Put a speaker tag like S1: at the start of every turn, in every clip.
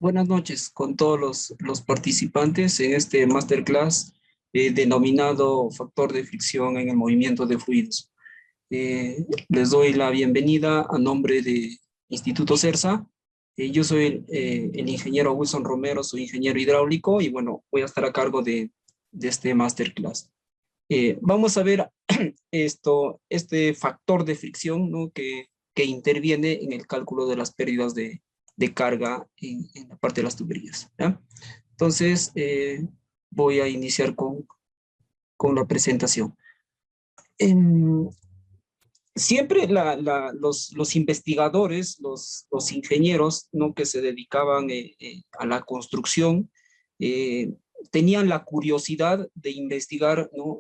S1: Buenas noches con todos los participantes en este masterclass denominado Factor de fricción en el movimiento de fluidos. Les doy la bienvenida a nombre de Instituto CERSA. Yo soy el ingeniero Wilson Romero, soy ingeniero hidráulico y bueno, voy a estar a cargo de este masterclass. Vamos a ver este factor de fricción, ¿no? que interviene en el cálculo de las pérdidas de carga en la parte de las tuberías, ¿ya? Entonces, voy a iniciar con la presentación. Siempre los investigadores, los ingenieros, ¿no? que se dedicaban a la construcción, tenían la curiosidad de investigar, ¿no?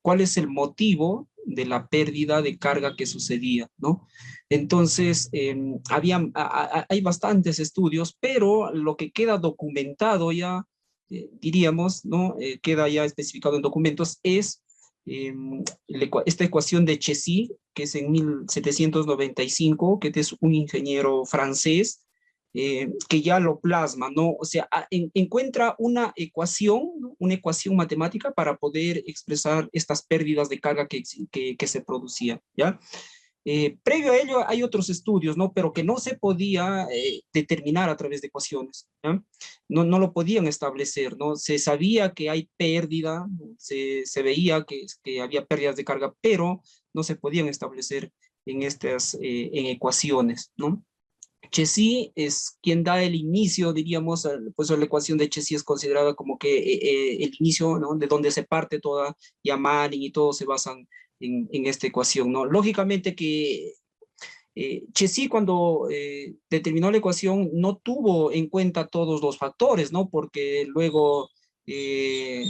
S1: Cuál es el motivo de la pérdida de carga que sucedía, ¿no? Entonces, hay bastantes estudios, pero lo que queda documentado ya, diríamos, ¿no? Queda ya especificado en documentos, es esta ecuación de Chézy, que es en 1795, que es un ingeniero francés, que ya lo plasma, ¿no? O sea, encuentra una ecuación, ¿no? Una ecuación matemática para poder expresar estas pérdidas de carga que se producían, ¿ya? Previo a ello hay otros estudios, ¿no? Pero que no se podía determinar a través de ecuaciones, ¿ya? No lo podían establecer, ¿no? Se sabía que hay pérdida, ¿no? Se veía que había pérdidas de carga, pero no se podían establecer en ecuaciones, ¿no? Chézy es quien da el inicio, diríamos, pues la ecuación de Chézy es considerada como que el inicio, ¿no? De donde se parte toda, y Manning y todo se basan en esta ecuación, ¿no? Lógicamente que Chézy cuando determinó la ecuación no tuvo en cuenta todos los factores, ¿no? Porque luego eh,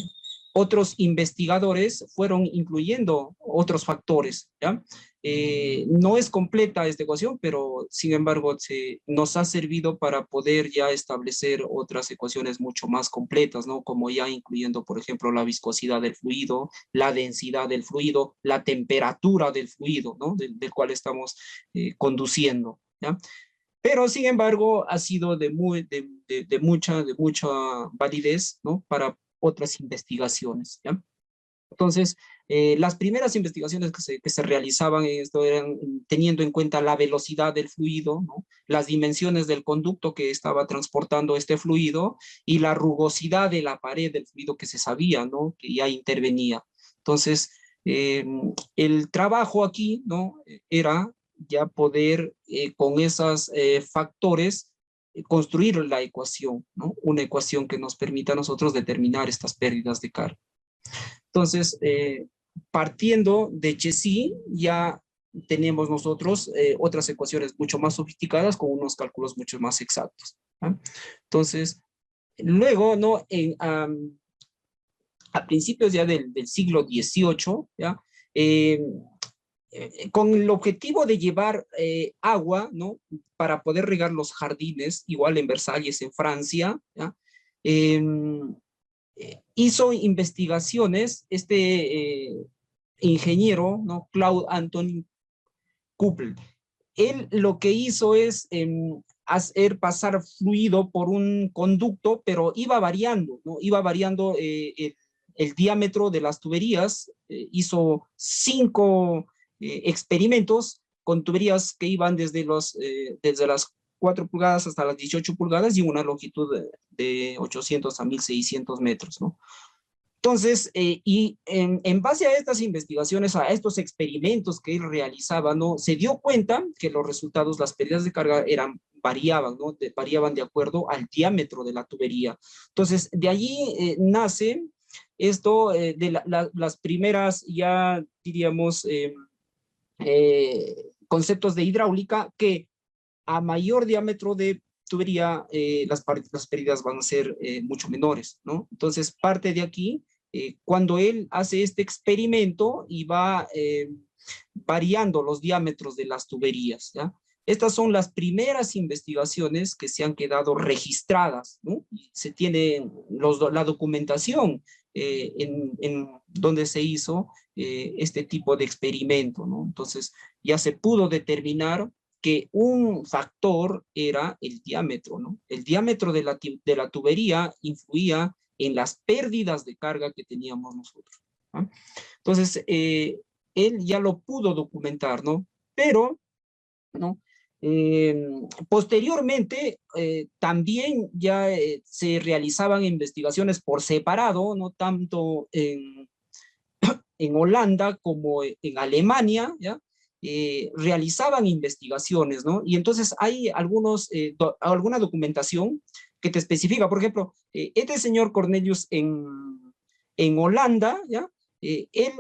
S1: otros investigadores fueron incluyendo otros factores, ¿ya? No es completa esta ecuación, pero sin embargo nos ha servido para poder ya establecer otras ecuaciones mucho más completas, ¿no? Como ya incluyendo, por ejemplo, la viscosidad del fluido, la densidad del fluido, la temperatura del fluido, ¿no? Del cual estamos conduciendo, ¿ya? Pero sin embargo ha sido de mucha validez, ¿no? Para otras investigaciones, ¿ya? Entonces, las primeras investigaciones que se realizaban en esto eran teniendo en cuenta la velocidad del fluido, ¿no? Las dimensiones del conducto que estaba transportando este fluido y la rugosidad de la pared del fluido que se sabía, ¿no? Que ya intervenía. Entonces, el trabajo aquí, ¿no? Era ya poder con esos factores construir la ecuación, ¿no? Una ecuación que nos permita a nosotros determinar estas pérdidas de carga. Entonces, partiendo de Chézy, ya tenemos nosotros otras ecuaciones mucho más sofisticadas con unos cálculos mucho más exactos, ¿no? Entonces, luego, ¿no? A principios ya del siglo XVIII, ¿ya? Eh, con el objetivo de llevar agua, ¿no? Para poder regar los jardines, igual en Versalles, en Francia, ¿ya? Eh, Hizo investigaciones ingeniero, ¿no? Claude Anthony Couple. Él lo que hizo es hacer pasar fluido por un conducto, pero iba variando, ¿no? Iba variando el diámetro de las tuberías. Hizo 5 experimentos con tuberías que iban desde las 4 pulgadas hasta las 18 pulgadas y una longitud de 800 a 1600 metros, ¿no? Entonces, y en base a estas investigaciones, a estos experimentos que él realizaba, ¿no? Se dio cuenta que los resultados, las pérdidas de carga variaban, ¿no? Variaban de acuerdo al diámetro de la tubería. Entonces, de allí nace esto de las primeras, ya diríamos, conceptos de hidráulica que a mayor diámetro de tubería, las pérdidas van a ser mucho menores, ¿no? Entonces, parte de aquí, cuando él hace este experimento y va variando los diámetros de las tuberías, ¿ya? Estas son las primeras investigaciones que se han quedado registradas, ¿no? Se tiene la documentación en donde se hizo este tipo de experimento, ¿no? Entonces, ya se pudo determinar que un factor era el diámetro, ¿no? El diámetro de la tubería influía en las pérdidas de carga que teníamos nosotros, ¿no? Entonces, él ya lo pudo documentar, ¿no? Pero, ¿no? Posteriormente, también ya se realizaban investigaciones por separado, no tanto en Holanda como en Alemania, ¿ya? Realizaban investigaciones, ¿no? Y entonces hay alguna documentación que te especifica, por ejemplo, este señor Cornelius en Holanda, ¿ya? Él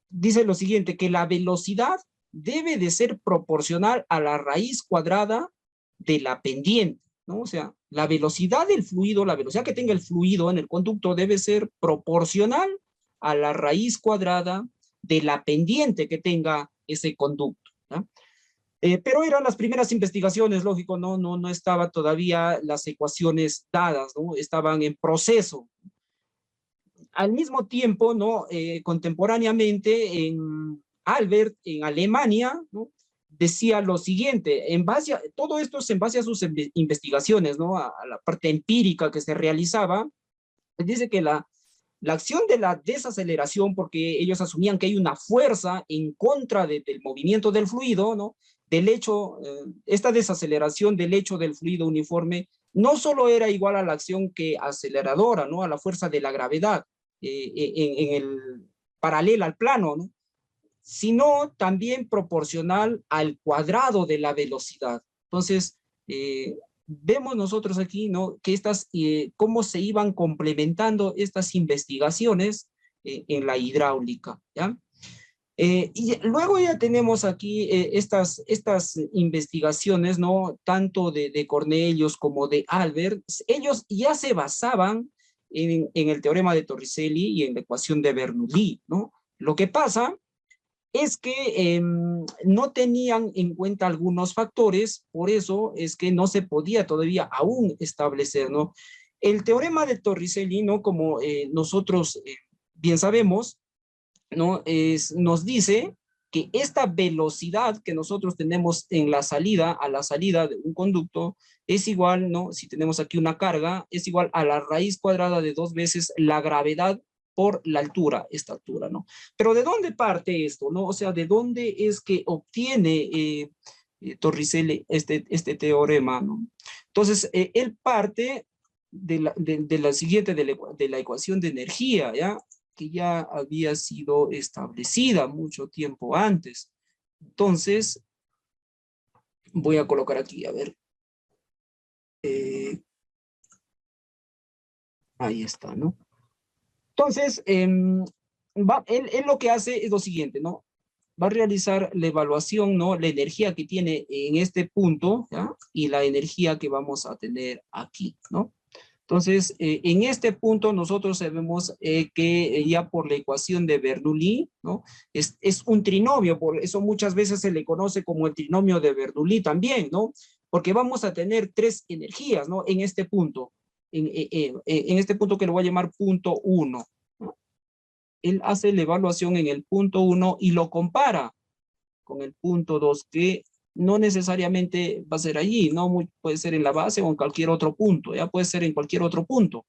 S1: dice lo siguiente, que la velocidad debe de ser proporcional a la raíz cuadrada de la pendiente, ¿no? O sea, la velocidad del fluido, la velocidad que tenga el fluido en el conducto debe ser proporcional a la raíz cuadrada de la pendiente que tenga ese conducto, ¿no? Pero eran las primeras investigaciones, lógico, no estaban todavía las ecuaciones dadas, ¿no? Estaban en proceso. Al mismo tiempo, ¿no? Contemporáneamente, Albert, en Alemania, ¿no? Decía lo siguiente, todo esto es en base a sus investigaciones, ¿no? A la parte empírica que se realizaba. Dice que la acción de la desaceleración, porque ellos asumían que hay una fuerza en contra del movimiento del fluido, ¿no? Del hecho, esta desaceleración del hecho del fluido uniforme no solo era igual a la acción que aceleradora, ¿no? A la fuerza de la gravedad en el paralela al plano, ¿no? Sino también proporcional al cuadrado de la velocidad. Entonces, vemos nosotros aquí, ¿no? Que cómo se iban complementando estas investigaciones en la hidráulica, ¿ya? Y luego ya tenemos aquí estas investigaciones, ¿no? Tanto de Cornelius como de Albert. Ellos ya se basaban en el teorema de Torricelli y en la ecuación de Bernoulli, ¿no? Lo que pasa es que no tenían en cuenta algunos factores, por eso es que no se podía todavía aún establecer, ¿no? El teorema de Torricelli, ¿no? Como nosotros bien sabemos, ¿no? Nos dice que esta velocidad que nosotros tenemos a la salida de un conducto, es igual, ¿no? Si tenemos aquí una carga, es igual a la raíz cuadrada de 2 veces la gravedad por la altura, esta altura, ¿no? Pero ¿de dónde parte esto, no? O sea, ¿de dónde es que obtiene Torricelli este teorema, ¿no? Entonces, él parte de la siguiente, de la ecuación de energía, ¿ya? Que ya había sido establecida mucho tiempo antes. Entonces, voy a colocar aquí, a ver. Ahí está, ¿no? Entonces, él lo que hace es lo siguiente, ¿no? Va a realizar la evaluación, ¿no? La energía que tiene en este punto, ¿ya? Y la energía que vamos a tener aquí, ¿no? Entonces, en este punto nosotros sabemos que ya por la ecuación de Bernoulli, ¿no? Es un trinomio, por eso muchas veces se le conoce como el trinomio de Bernoulli también, ¿no? Porque vamos a tener 3 energías, ¿no? En este punto, en este punto que lo voy a llamar punto 1, ¿no? Él hace la evaluación en el punto 1 y lo compara con el punto 2, que no necesariamente va a ser allí, ¿no? Puede ser en la base o en cualquier otro punto, ya puede ser en cualquier otro punto.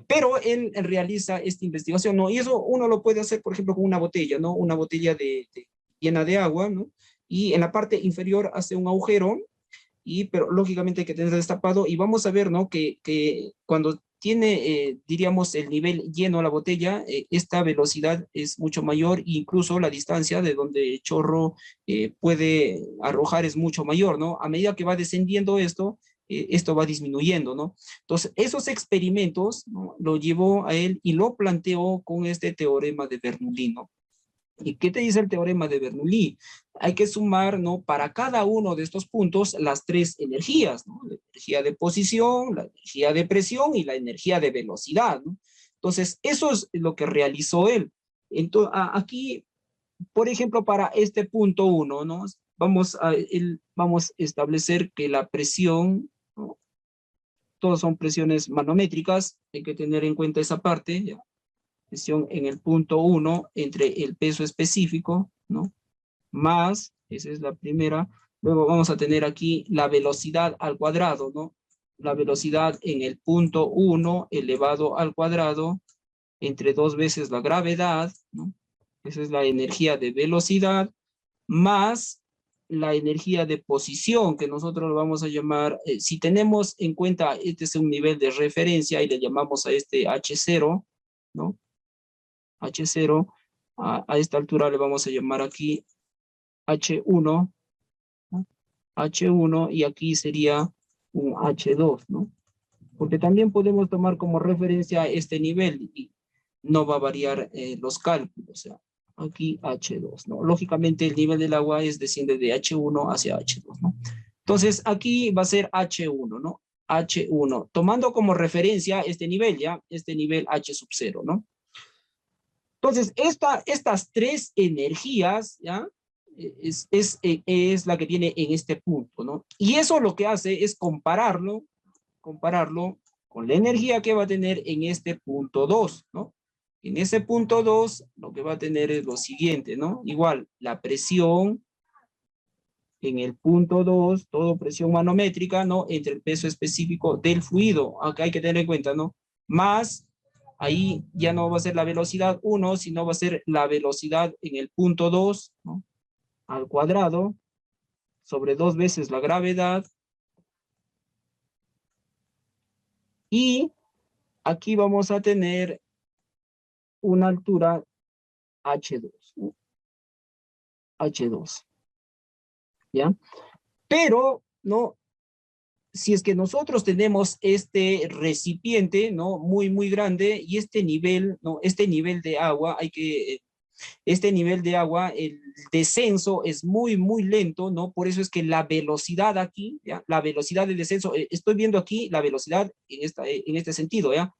S1: Pero él realiza esta investigación, ¿no? Y eso uno lo puede hacer, por ejemplo, con una botella, ¿no? Una botella llena de agua, ¿no? Y en la parte inferior hace un agujero, pero lógicamente hay que tener destapado, y vamos a ver, ¿no? Que cuando tiene, diríamos, el nivel lleno la botella, esta velocidad es mucho mayor, incluso la distancia de donde el chorro puede arrojar es mucho mayor, ¿no? A medida que va descendiendo esto va disminuyendo, ¿no? Entonces, esos experimentos, ¿no? Lo llevó a él y lo planteó con este teorema de Bernoulli, ¿no? ¿Y qué te dice el teorema de Bernoulli? Hay que sumar, ¿no? Para cada uno de estos puntos las 3 energías, ¿no? La energía de posición, la energía de presión y la energía de velocidad, ¿no? Entonces, eso es lo que realizó él. Entonces, aquí, por ejemplo, para este punto 1, ¿no? Vamos a establecer que la presión, ¿no? Todos son presiones manométricas, hay que tener en cuenta esa parte, ¿ya? Presión en el punto 1 entre el peso específico, ¿no? Más Esa es la primera. Luego vamos a tener aquí la velocidad al cuadrado, ¿no? La velocidad en el punto 1 elevado al cuadrado entre 2 veces la gravedad, ¿no? Esa es la energía de velocidad, más la energía de posición, que nosotros lo vamos a llamar, si tenemos en cuenta, este es un nivel de referencia y le llamamos a este H0, ¿no? H0, a esta altura le vamos a llamar aquí H1, ¿no? H1 y aquí sería un H2, ¿no? Porque también podemos tomar como referencia este nivel y no va a variar los cálculos, o sea, aquí H2, ¿no? Lógicamente el nivel del agua desciende de H1 hacia H2, ¿no? Entonces aquí va a ser H1, ¿no? H1, tomando como referencia este nivel, ¿ya? Este nivel H sub 0, ¿no? Entonces, estas tres energías, ¿ya? Es la que tiene en este punto, ¿no? Y eso lo que hace es compararlo con la energía que va a tener en este punto 2, ¿no? En ese punto 2, lo que va a tener es lo siguiente, ¿no? Igual, la presión en el punto 2, todo presión manométrica, ¿no? Entre el peso específico del fluido, acá hay que tener en cuenta, ¿no? Más, ahí ya no va a ser la velocidad 1, sino va a ser la velocidad en el punto 2, ¿no? Al cuadrado, sobre 2 veces la gravedad. Y aquí vamos a tener una altura H2, ¿no? H2, ¿ya? Pero, ¿no? Si es que nosotros tenemos este recipiente, ¿no? Muy, muy grande y este nivel, ¿no? Este nivel de agua, este nivel de agua, el descenso es muy, muy lento, ¿no? Por eso es que la velocidad aquí, ¿ya? La velocidad del descenso, estoy viendo aquí la velocidad en este sentido, ¿ya?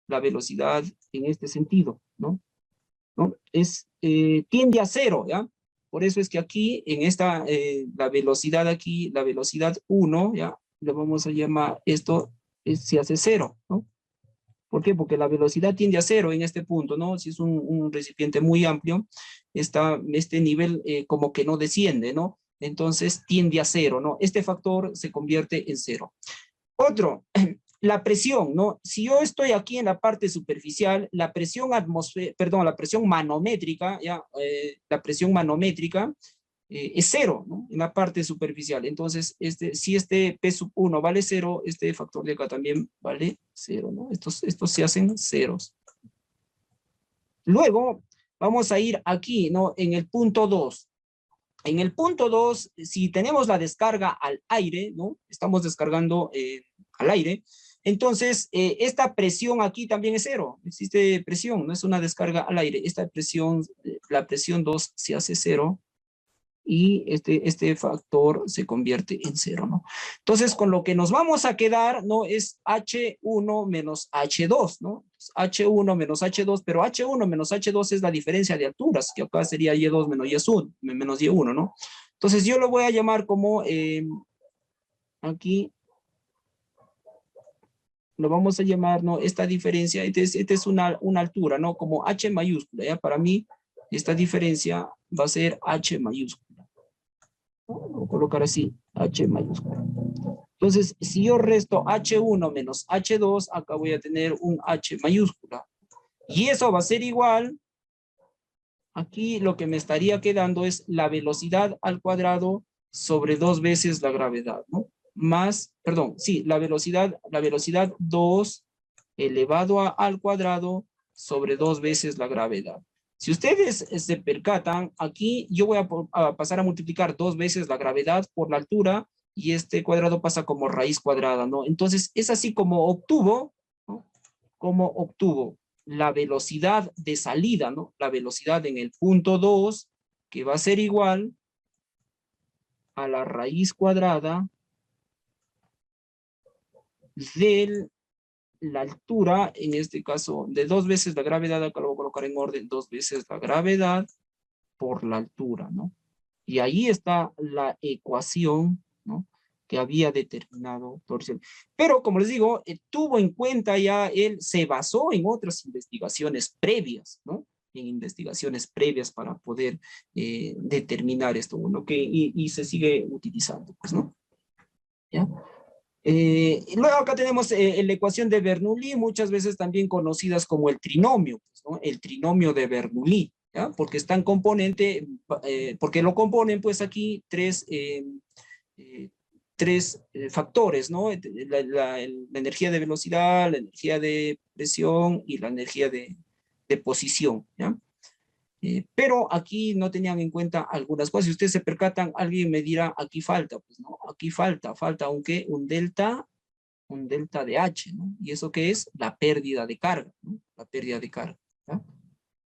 S1: La velocidad en este sentido, ¿no? ¿No? Tiende a cero, ¿ya? Por eso es que aquí, en esta, la velocidad aquí, la velocidad 1, ¿ya? Le vamos a llamar esto, se hace cero, ¿no? ¿Por qué? Porque la velocidad tiende a cero en este punto, ¿no? Si es un recipiente muy amplio, este nivel como que no desciende, ¿no? Entonces tiende a cero, ¿no? Este factor se convierte en cero. Otro, la presión, ¿no? Si yo estoy aquí en la parte superficial, la presión la presión manométrica, ¿ya? La presión manométrica es cero, ¿no? En la parte superficial. Entonces, si este P sub 1 vale cero, este factor de acá también vale cero, ¿no? Estos se hacen ceros. Luego, vamos a ir aquí, ¿no? En el punto 2. En el punto 2, si tenemos la descarga al aire, ¿no? Estamos descargando al aire, entonces esta presión aquí también es cero. Existe presión, no es una descarga al aire. Esta presión, la presión 2 se hace cero y este factor se convierte en cero, ¿no? Entonces, con lo que nos vamos a quedar, ¿no? Es H1 menos H2, ¿no? H1 menos H2, pero H1 menos H2 es la diferencia de alturas, que acá sería Y2 menos Y1, ¿no? Entonces, yo lo voy a llamar como, aquí, lo vamos a llamar, ¿no? Esta diferencia, esta es una altura, ¿no? Como H mayúscula, ¿ya? Para mí, esta diferencia va a ser H mayúscula. Voy a colocar así, H mayúscula. Entonces, si yo resto H1 menos H2, acá voy a tener un H mayúscula. Y eso va a ser igual, aquí lo que me estaría quedando es la velocidad al cuadrado sobre 2 veces la gravedad, ¿no? Más, perdón, sí, la velocidad 2 elevado al cuadrado sobre 2 veces la gravedad. Si ustedes se percatan, aquí yo voy a pasar a multiplicar 2 veces la gravedad por la altura y este cuadrado pasa como raíz cuadrada, ¿no? Entonces, es así como obtuvo, ¿no? Como obtuvo la velocidad de salida, ¿no? La velocidad en el punto 2, que va a ser igual a la raíz cuadrada de la altura, en este caso, de 2 veces la gravedad, acá lo voy a colocar en orden, 2 veces la gravedad por la altura, ¿no? Y ahí está la ecuación, ¿no? Que había determinado Torsier. Pero, como les digo, tuvo en cuenta ya, él se basó en otras investigaciones previas, ¿no? en investigaciones previas para poder determinar esto, ¿no? Y se sigue utilizando, pues, ¿no? ¿Ya? Y luego acá tenemos la ecuación de Bernoulli, muchas veces también conocidas como el trinomio, pues, ¿no? El trinomio de Bernoulli, ¿ya? Porque están componente, porque lo componen pues aquí tres factores, ¿no? La energía de velocidad, la energía de presión y la energía de posición, ¿ya? Pero aquí no tenían en cuenta algunas cosas. Si ustedes se percatan, alguien me dirá, aquí falta, pues no, aquí falta un delta de H, ¿no? ¿Y eso qué es? La pérdida de carga, ¿no? La pérdida de carga, ¿ya?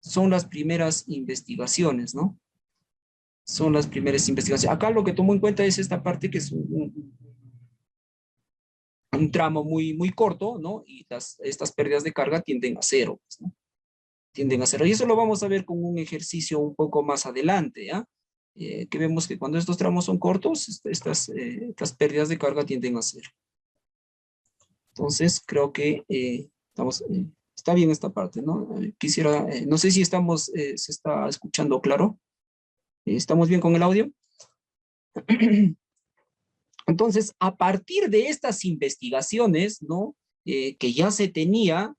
S1: Son las primeras investigaciones, ¿no? Son las primeras investigaciones. Acá lo que tomo en cuenta es esta parte que es un tramo muy corto, ¿no? Y estas pérdidas de carga tienden a cero, pues, ¿no? Tienden a cero. Y eso lo vamos a ver con un ejercicio un poco más adelante, ¿ya? Que vemos que cuando estos tramos son cortos, estas pérdidas de carga tienden a cero. Entonces, creo que está bien esta parte, ¿no? Quisiera, no sé si se está escuchando claro. ¿Estamos bien con el audio? Entonces, a partir de estas investigaciones, ¿no? Que ya se tenía,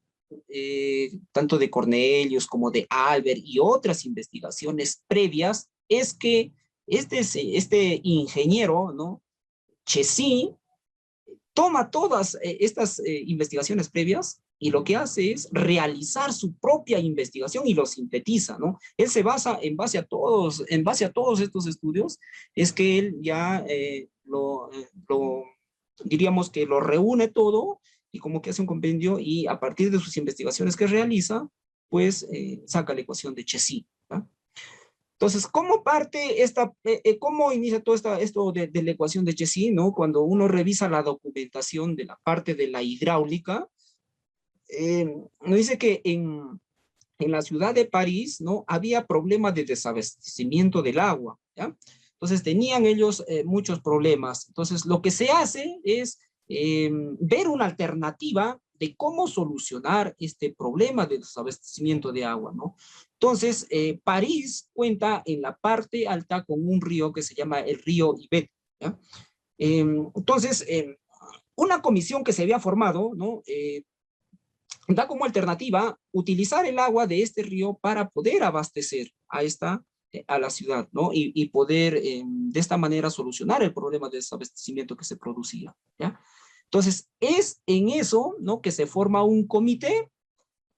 S1: tanto de Cornelius como de Albert y otras investigaciones previas, es que este ingeniero, ¿no? Chessy, toma todas estas investigaciones previas y lo que hace es realizar su propia investigación y lo sintetiza, ¿no? Él se basa en base a todos estos estudios, es que él ya diríamos que lo reúne todo y como que hace un compendio y a partir de sus investigaciones que realiza, pues saca la ecuación de Chessy, ¿no? Entonces, ¿cómo parte cómo inicia todo esto de la ecuación de Chessy, ¿no? Cuando uno revisa la documentación de la parte de la hidráulica, nos dice que en la ciudad de París, ¿no? Había problemas de desabastecimiento del agua, ¿ya? Entonces, tenían ellos muchos problemas. Entonces, lo que se hace es ver una alternativa de cómo solucionar este problema de desabastecimiento de agua, ¿no? Entonces, París cuenta en la parte alta con un río que se llama el río Ibet, ¿ya? Entonces, una comisión que se había formado, ¿no? Da como alternativa utilizar el agua de este río para poder abastecer a la ciudad, ¿no? Y poder de esta manera solucionar el problema de desabastecimiento que se producía, ¿ya? Entonces, es en eso, ¿no? Que se forma un comité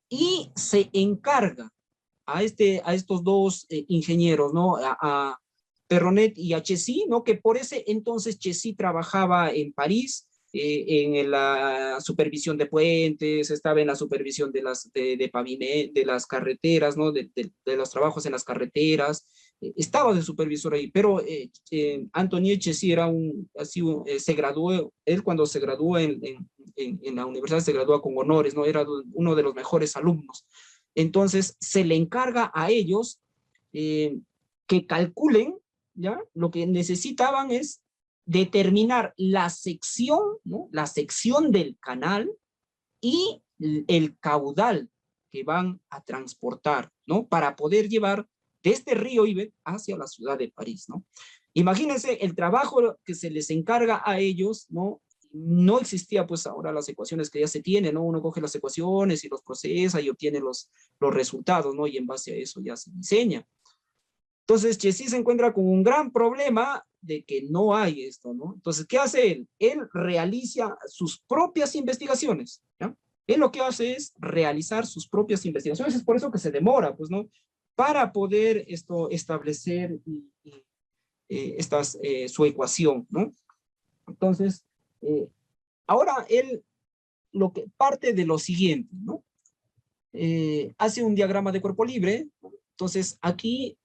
S1: y se encarga a estos dos ingenieros, ¿no? A Perronet y a Chessy, ¿no? Que por ese entonces Chessy trabajaba en París, en la supervisión de puentes, estaba en la supervisión de las carreteras, ¿no? De los trabajos en las carreteras, estaba de supervisor ahí, pero Anthony Chessy era se graduó, él cuando se graduó en la universidad se graduó con honores, ¿no? Era uno de los mejores alumnos. Entonces, se le encarga a ellos que calculen, ¿ya? Lo que necesitaban es determinar la sección, ¿no? La sección del canal y el caudal que van a transportar, ¿no? Para poder llevar de este río Iber hacia la ciudad de París, ¿no? Imagínense el trabajo que se les encarga a ellos, ¿no? No existía pues ahora las ecuaciones que ya se tienen, ¿no? Uno coge las ecuaciones y los procesa y obtiene los resultados, ¿no? Y en base a eso ya se diseña. Entonces Chessy se encuentra con un gran problema de que no hay esto, ¿no? Entonces, ¿qué hace él? Él realiza sus propias investigaciones, ¿ya? Él lo que hace es realizar sus propias investigaciones, es por eso que se demora, pues, ¿no? Para poder establecer su ecuación, ¿no? Entonces, ahora él lo que parte de lo siguiente, ¿no? Hace un diagrama de cuerpo libre, ¿no? Entonces aquí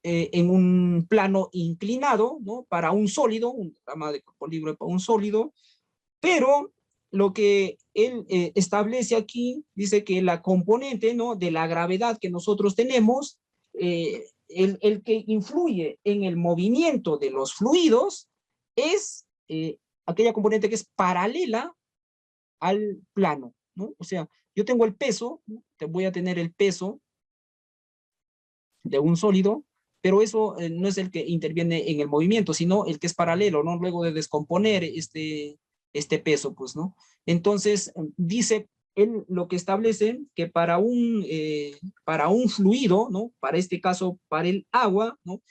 S1: en un plano inclinado, ¿no? Para un sólido, un diagrama de cuerpo libre para un sólido, pero lo que él establece aquí, dice que la componente, ¿no? De la gravedad que nosotros tenemos, el que influye en el movimiento de los fluidos es aquella componente que es paralela al plano, ¿no? O sea, yo tengo el peso, ¿no? Voy a tener el peso de un sólido, pero eso no es el que interviene en el movimiento, sino el que es paralelo, ¿no? Luego de descomponer este peso, pues, ¿no? Entonces, dice él lo que establece que para un fluido, ¿no? Para este caso, para el agua, ¿no?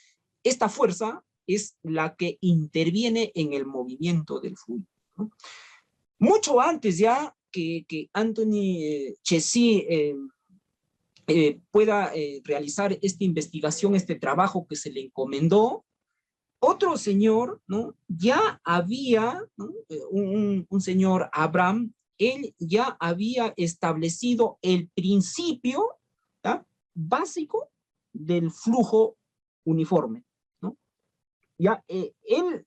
S1: Esta fuerza es la que interviene en el movimiento del fluido, ¿no? Mucho antes ya que Anthony Cesi pueda realizar esta investigación, este trabajo que se le encomendó, otro señor, ¿no? Ya había, ¿no? Un señor Abraham, él ya había establecido el principio, ¿tá? Básico del flujo uniforme, ¿no? Ya él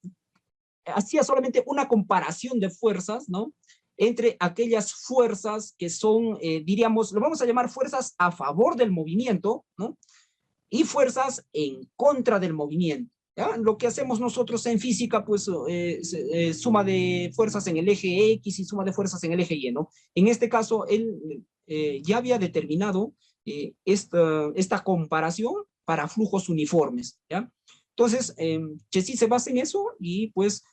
S1: hacía solamente una comparación de fuerzas, ¿no? Entre aquellas fuerzas que son, diríamos, lo vamos a llamar fuerzas a favor del movimiento, ¿no? Y fuerzas en contra del movimiento. ¿Ya? Lo que hacemos nosotros en física, pues suma de fuerzas en el eje X y suma de fuerzas en el eje Y, ¿no? En este caso, él ya había determinado esta comparación para flujos uniformes, ¿ya? Entonces, Cesi se basa en eso y pues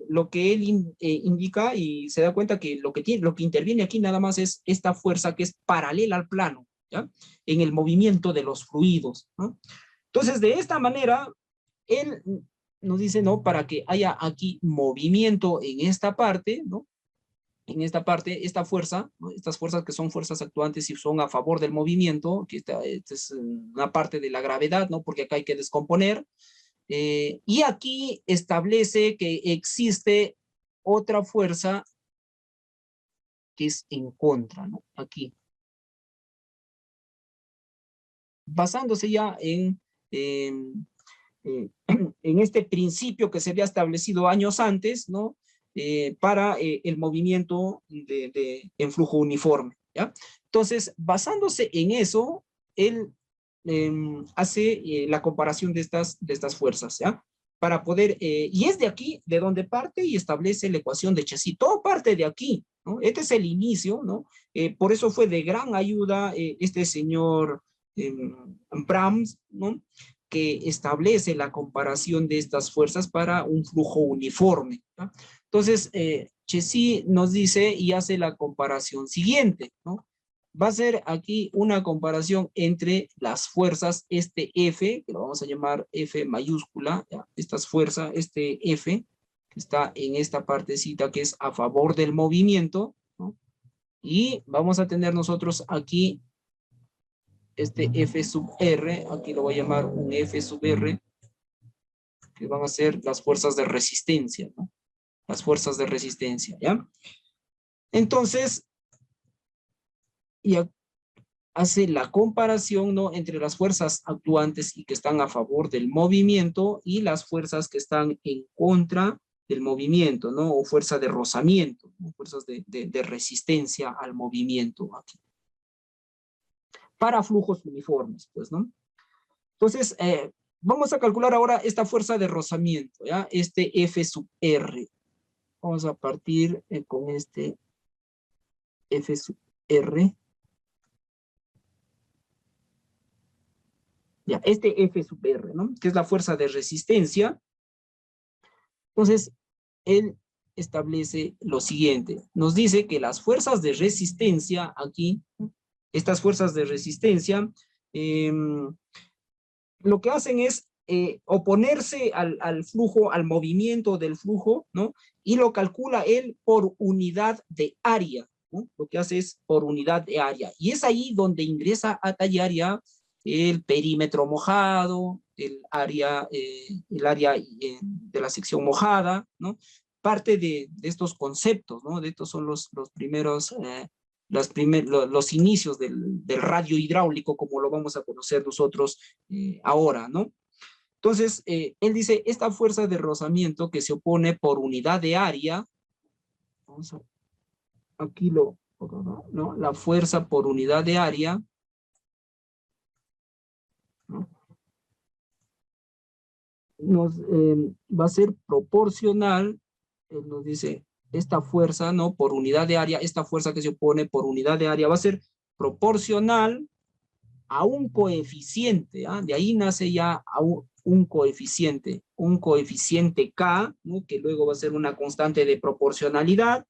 S1: lo que él indica y se da cuenta que lo que interviene aquí nada más es esta fuerza que es paralela al plano, ¿ya? En el movimiento de los fluidos, ¿no? Entonces, de esta manera, él nos dice, ¿no? Para que haya aquí movimiento en esta parte, ¿no? En esta parte, esta fuerza, ¿no? Estas fuerzas que son fuerzas actuantes y son a favor del movimiento, que esta es una parte de la gravedad, ¿no? Porque acá hay que descomponer. Y aquí establece que existe otra fuerza que es en contra, ¿no? Aquí. Basándose ya en este principio que se había establecido años antes, ¿no? Para el movimiento en flujo uniforme, ¿ya? Entonces, basándose en eso, él hace la comparación de estas fuerzas, ¿ya? Para poder, y es de aquí de donde parte y establece la ecuación de Cesi. Todo parte de aquí, ¿no? Este es el inicio, ¿no? Por eso fue de gran ayuda este señor Brahms, ¿no? Que establece la comparación de estas fuerzas para un flujo uniforme, ¿no? Entonces, Cesi nos dice y hace la comparación siguiente, ¿no? Va a ser aquí una comparación entre las fuerzas, este F, que lo vamos a llamar F mayúscula, ¿ya? Estas fuerzas, este F, que está en esta partecita que es a favor del movimiento, ¿no? Y vamos a tener nosotros aquí este F sub R, aquí lo voy a llamar un F sub R, que van a ser las fuerzas de resistencia, ¿no? Las fuerzas de resistencia, ¿ya? Entonces, ya hace la comparación, ¿no? Entre las fuerzas actuantes y que están a favor del movimiento y las fuerzas que están en contra del movimiento, ¿no? O fuerza de rozamiento, ¿no? Fuerzas de resistencia al movimiento aquí. Para flujos uniformes, pues, ¿no? Entonces, vamos a calcular ahora esta fuerza de rozamiento, ¿ya? Este F sub R. Vamos a partir con este F sub R. Ya, este F sub R, ¿no? Que es la fuerza de resistencia. Entonces, él establece lo siguiente. Nos dice que las fuerzas de resistencia aquí, estas fuerzas de resistencia, lo que hacen es oponerse al flujo, al movimiento del flujo, ¿no? Y lo calcula él por unidad de área, ¿no? Lo que hace es por unidad de área. Y es ahí donde ingresa a tallar ya el perímetro mojado, el área de la sección mojada, ¿no? Parte de estos conceptos, ¿no? De estos son los primeros los inicios del radio hidráulico, como lo vamos a conocer nosotros ahora, ¿no? Entonces, él dice, esta fuerza de rozamiento que se opone por unidad de área, vamos a, aquí ¿no? La fuerza por unidad de área, ¿no? Va a ser proporcional, él nos dice, esta fuerza, ¿no? Por unidad de área, esta fuerza que se opone por unidad de área va a ser proporcional a un coeficiente, ¿ah? De ahí nace ya a un coeficiente K, ¿no? Que luego va a ser una constante de proporcionalidad,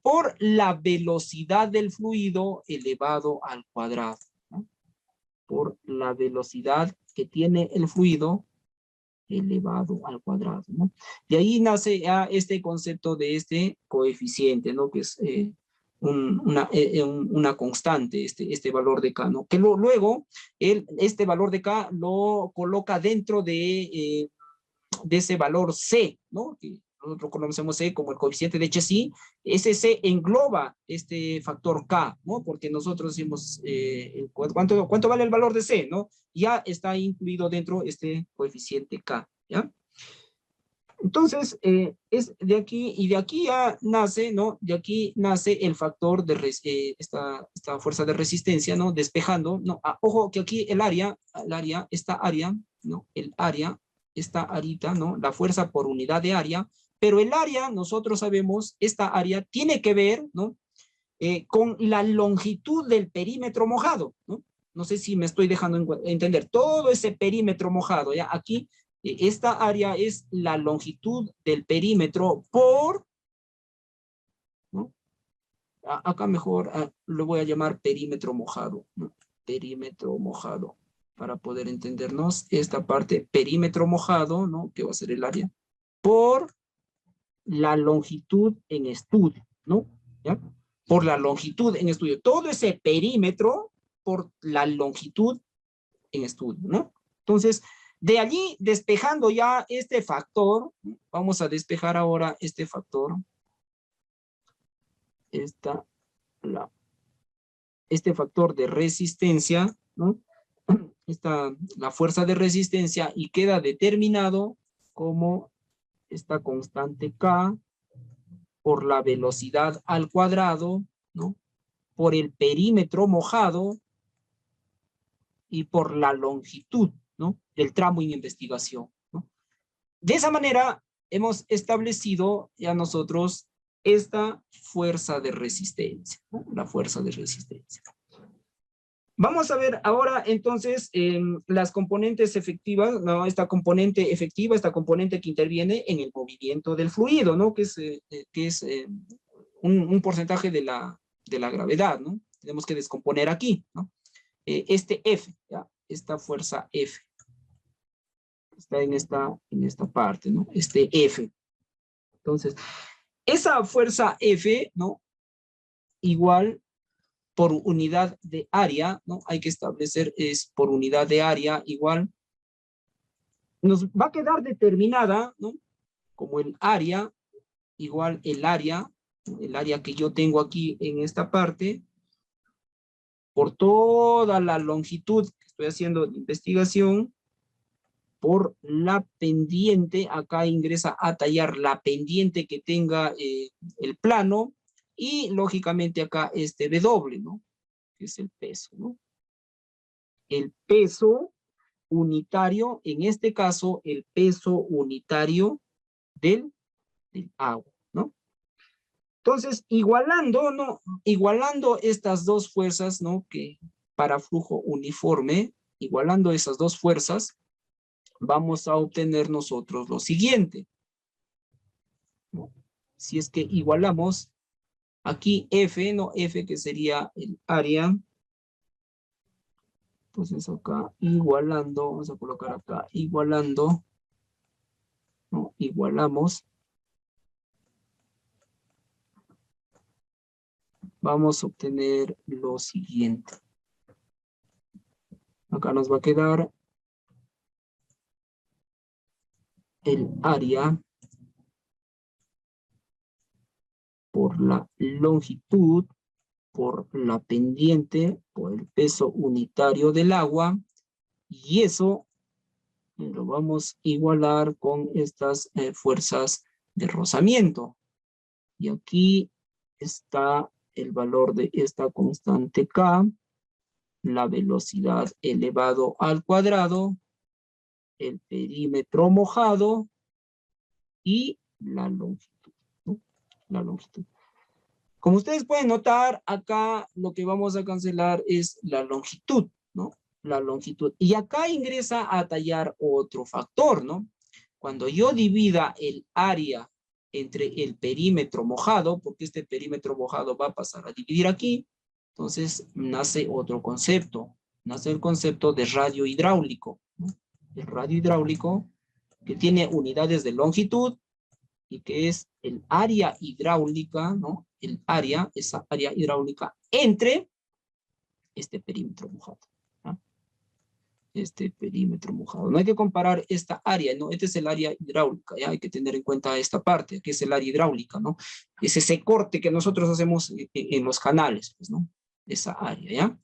S1: por la velocidad del fluido elevado al cuadrado, ¿no? Por la velocidad que tiene el fluido elevado al cuadrado, ¿no? De ahí nace ya este concepto de este coeficiente, ¿no? Que es una constante, este valor de K, ¿no? Que luego este valor de K lo coloca dentro de ese valor C, ¿no? Que nosotros conocemos C como el coeficiente de Chezy. Ese C engloba este factor K, ¿no? Porque nosotros decimos, ¿cuánto vale el valor de C, no? Ya está incluido dentro este coeficiente K, ¿ya? Entonces, es de aquí, y de aquí ya nace, ¿no? De aquí nace el factor de esta fuerza de resistencia, ¿no? Despejando, ¿no? Ojo que aquí esta área, ¿no? El área, esta arita, ¿no? La fuerza por unidad de área, pero el área, nosotros sabemos, esta área tiene que ver, ¿no? Con la longitud del perímetro mojado, ¿no? No sé si me estoy dejando entender. Todo ese perímetro mojado, ¿ya? Aquí, esta área es la longitud del perímetro por, ¿no? Acá mejor lo voy a llamar perímetro mojado, ¿no? Perímetro mojado, para poder entendernos esta parte, perímetro mojado, ¿no? Que va a ser el área, por la longitud en estudio, ¿no? ¿Ya? Por la longitud en estudio. Todo ese perímetro por la longitud en estudio, ¿no? Entonces, de allí, despejando ya este factor, vamos a despejar ahora este factor. Este factor de resistencia, ¿no? La fuerza de resistencia, y queda determinado como esta constante K por la velocidad al cuadrado, ¿no? Por el perímetro mojado y por la longitud, ¿no? Del tramo en investigación, ¿no? De esa manera hemos establecido ya nosotros esta fuerza de resistencia, ¿no? La fuerza de resistencia. Vamos a ver ahora entonces las componentes efectivas, ¿no? Esta componente efectiva, esta componente que interviene en el movimiento del fluido, ¿no? Que es un porcentaje de la gravedad, ¿no? Tenemos que descomponer aquí, ¿no? Este F, ¿ya? Esta fuerza F. Está en esta parte, ¿no? Este F. Entonces, esa fuerza F, ¿no? Igual por unidad de área, ¿no? Hay que establecer es por unidad de área igual. Nos va a quedar determinada, ¿no? Como el área, igual el área que yo tengo aquí en esta parte, por toda la longitud que estoy haciendo de investigación, por la pendiente, acá ingresa a tallar la pendiente que tenga el plano, y lógicamente acá este W, ¿no? Que es el peso, ¿no? El peso unitario, en este caso, el peso unitario del agua, ¿no? Entonces, igualando, ¿no? Igualando estas dos fuerzas, ¿no? Que para flujo uniforme, igualando esas dos fuerzas, vamos a obtener nosotros lo siguiente, ¿no? Si es que igualamos aquí F, ¿no? F que sería el área. Entonces acá igualando, vamos a colocar acá igualando, ¿no? Igualamos. Vamos a obtener lo siguiente. Acá nos va a quedar el área por la longitud, por la pendiente, por el peso unitario del agua, y eso lo vamos a igualar con estas fuerzas de rozamiento. Y aquí está el valor de esta constante K, la velocidad elevado al cuadrado, el perímetro mojado y la longitud, ¿no? La longitud. Como ustedes pueden notar, acá lo que vamos a cancelar es la longitud, ¿no? La longitud. Y acá ingresa a tallar otro factor, ¿no? Cuando yo divida el área entre el perímetro mojado, porque este perímetro mojado va a pasar a dividir aquí, entonces nace otro concepto. Nace el concepto de radio hidráulico, ¿no? El radio hidráulico que tiene unidades de longitud y que es el área hidráulica, ¿no? El área, esa área hidráulica entre este perímetro mojado, ¿no? Este perímetro mojado. No hay que comparar esta área, ¿no? Este es el área hidráulica, ¿ya? Hay que tener en cuenta esta parte, que es el área hidráulica, ¿no? Es ese corte que nosotros hacemos en los canales, pues, ¿no? Esa área, ¿ya?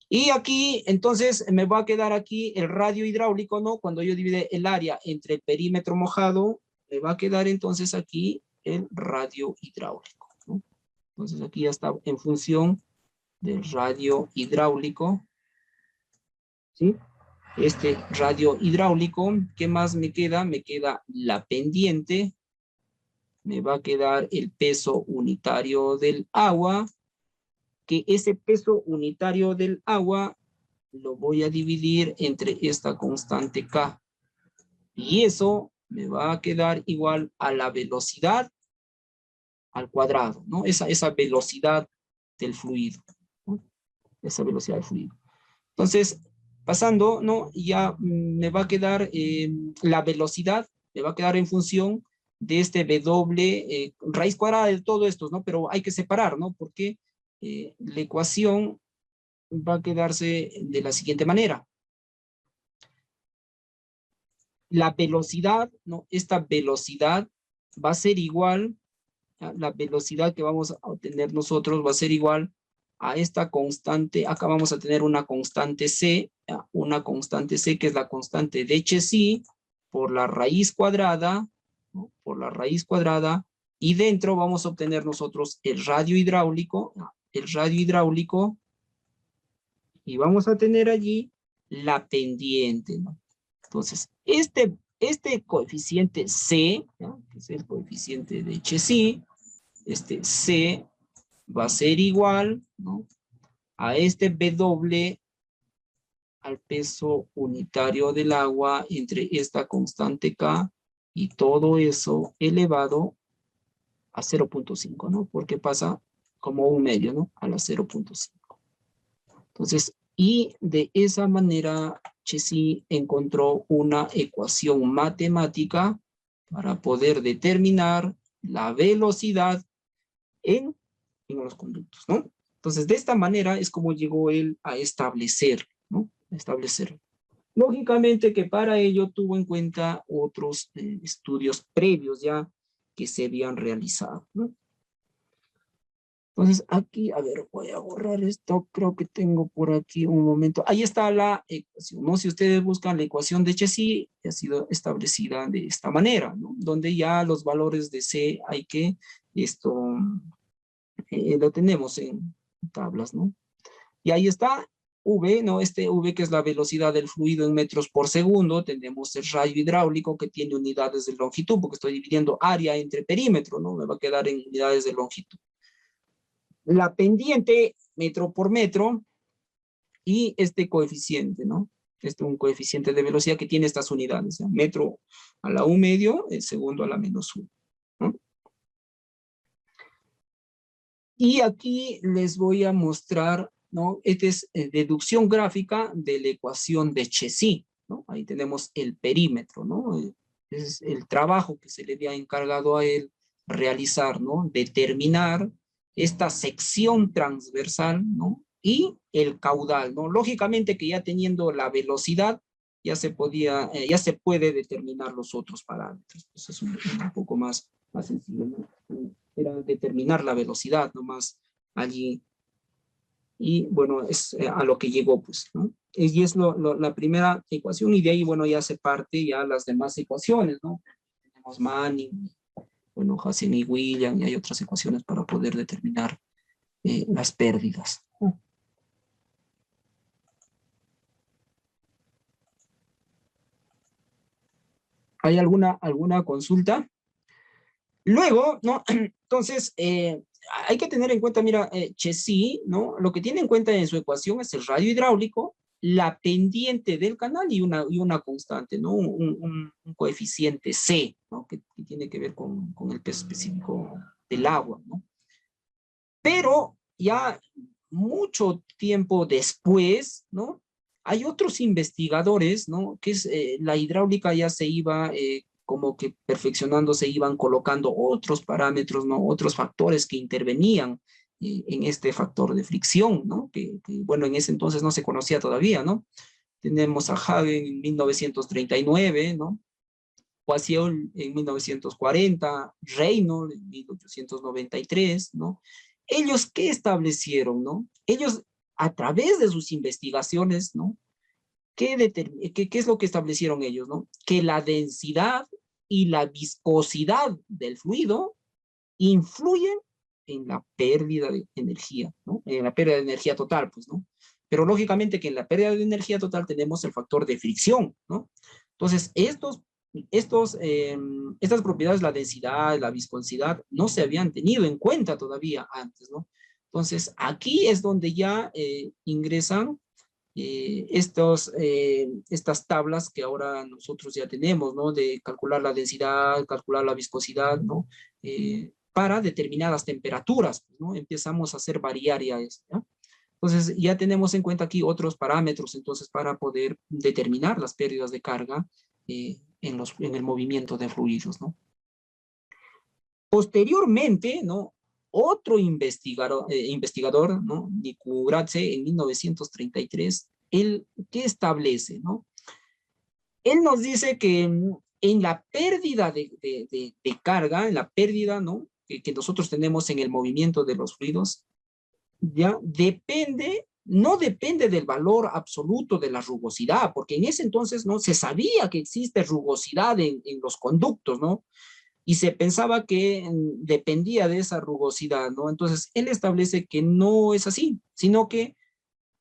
S1: Y aquí, entonces, me va a quedar aquí el radio hidráulico, ¿no? Cuando yo divide el área entre el perímetro mojado, me va a quedar entonces aquí el radio hidráulico, ¿no? Entonces aquí ya está en función del radio hidráulico, ¿sí? Este radio hidráulico, ¿qué más me queda? Me queda la pendiente, me va a quedar el peso unitario del agua, que ese peso unitario del agua lo voy a dividir entre esta constante K. Y eso me va a quedar igual a la velocidad al cuadrado, ¿no? Esa velocidad del fluido, ¿no? Esa velocidad del fluido. Entonces, pasando, ¿no? Ya me va a quedar la velocidad, me va a quedar en función de este W, raíz cuadrada de todo esto, ¿no? Pero hay que separar, ¿no? Porque la ecuación va a quedarse de la siguiente manera. La velocidad, ¿no? Esta velocidad va a ser igual, ¿ya? La velocidad que vamos a obtener nosotros va a ser igual a esta constante. Acá vamos a tener una constante C, ¿ya? Una constante C que es la constante de Hc por la raíz cuadrada, ¿no? Por la raíz cuadrada, y dentro vamos a obtener nosotros el radio hidráulico, ¿no? El radio hidráulico, y vamos a tener allí la pendiente, ¿no? Entonces, este coeficiente C, ¿ya? Que es el coeficiente de Hc, este C va a ser igual, ¿no? A este W al peso unitario del agua entre esta constante K y todo eso elevado a 0.5, ¿no? Porque pasa como un medio, ¿no? A la 0.5. Entonces, y de esa manera Chessy encontró una ecuación matemática para poder determinar la velocidad en los conductos, ¿no? Entonces, de esta manera es como llegó él a establecer, ¿no? A establecer. Lógicamente que para ello tuvo en cuenta otros estudios previos ya que se habían realizado, ¿no? Entonces aquí, a ver, voy a borrar esto, creo que tengo por aquí un momento. Ahí está la ecuación, ¿no? Si ustedes buscan la ecuación de Chessy, ha sido establecida de esta manera, ¿no? Donde ya los valores de C hay que, lo tenemos en tablas, ¿no? Y ahí está V, ¿no? Este V que es la velocidad del fluido en metros por segundo. Tenemos el radio hidráulico que tiene unidades de longitud, porque estoy dividiendo área entre perímetro, ¿no? Me va a quedar en unidades de longitud. La pendiente, metro por metro, y este coeficiente, ¿no? Este es un coeficiente de velocidad que tiene estas unidades, ¿no? Metro a la 1/2, el segundo a la -1, ¿no? Y aquí les voy a mostrar, ¿no? Esta es deducción gráfica de la ecuación de Chessy, ¿no? Ahí tenemos el perímetro, ¿no? Es el trabajo que se le había encargado a él realizar, ¿no? Determinar esta sección transversal, ¿no? Y el caudal, ¿no? Lógicamente que ya teniendo la velocidad, ya se puede determinar los otros parámetros. Eso es un poco más sencillo, ¿no? Era determinar la velocidad nomás allí. Y bueno, es a lo que llegó, pues, ¿no? Y es la primera ecuación, y de ahí, bueno, ya se parte ya las demás ecuaciones, ¿no? Tenemos Manning, bueno, Hassen y William, y hay otras ecuaciones para poder determinar las pérdidas. ¿Hay alguna consulta? Luego, ¿no? Entonces, hay que tener en cuenta, mira, Chessy, ¿no? Lo que tiene en cuenta en su ecuación es el radio hidráulico, la pendiente del canal y una constante, ¿no? Un coeficiente C, ¿no? Que tiene que ver con el peso específico del agua, ¿no? Pero ya mucho tiempo después, ¿no? Hay otros investigadores, ¿no? Que es, la hidráulica ya se iba como que perfeccionando, se iban colocando otros parámetros, ¿no? Otros factores que intervenían en este factor de fricción, ¿no? Bueno, en ese entonces no se conocía todavía, ¿no? Tenemos a Hagen en 1939, ¿no? Poisson en 1940, Reynolds en 1893, ¿no? Ellos, ¿qué establecieron, no? Ellos, a través de sus investigaciones, ¿no? ¿Qué es lo que establecieron ellos, no? Que la densidad y la viscosidad del fluido influyen en la pérdida de energía, ¿no? En la pérdida de energía total, pues, ¿no? Pero lógicamente que en la pérdida de energía total tenemos el factor de fricción, ¿no? Entonces, estas propiedades, la densidad, la viscosidad, no se habían tenido en cuenta todavía antes, ¿no? Entonces, aquí es donde ya ingresan estas tablas que ahora nosotros ya tenemos, ¿no? De calcular la densidad, calcular la viscosidad, ¿no? Para determinadas temperaturas, ¿no? Empezamos a hacer variarias, ¿no? Entonces, ya tenemos en cuenta aquí otros parámetros, entonces, para poder determinar las pérdidas de carga en el movimiento de fluidos, ¿no? Posteriormente, ¿no? Otro investigador, ¿no? Nikuratse, en 1933, él, ¿qué establece, no? Él nos dice que en la pérdida de carga, en la pérdida, ¿no? Que nosotros tenemos en el movimiento de los fluidos, ya no depende del valor absoluto de la rugosidad, porque en ese entonces no se sabía que existe rugosidad en los conductos, ¿no? Y se pensaba que dependía de esa rugosidad, ¿no? Entonces, él establece que no es así, sino que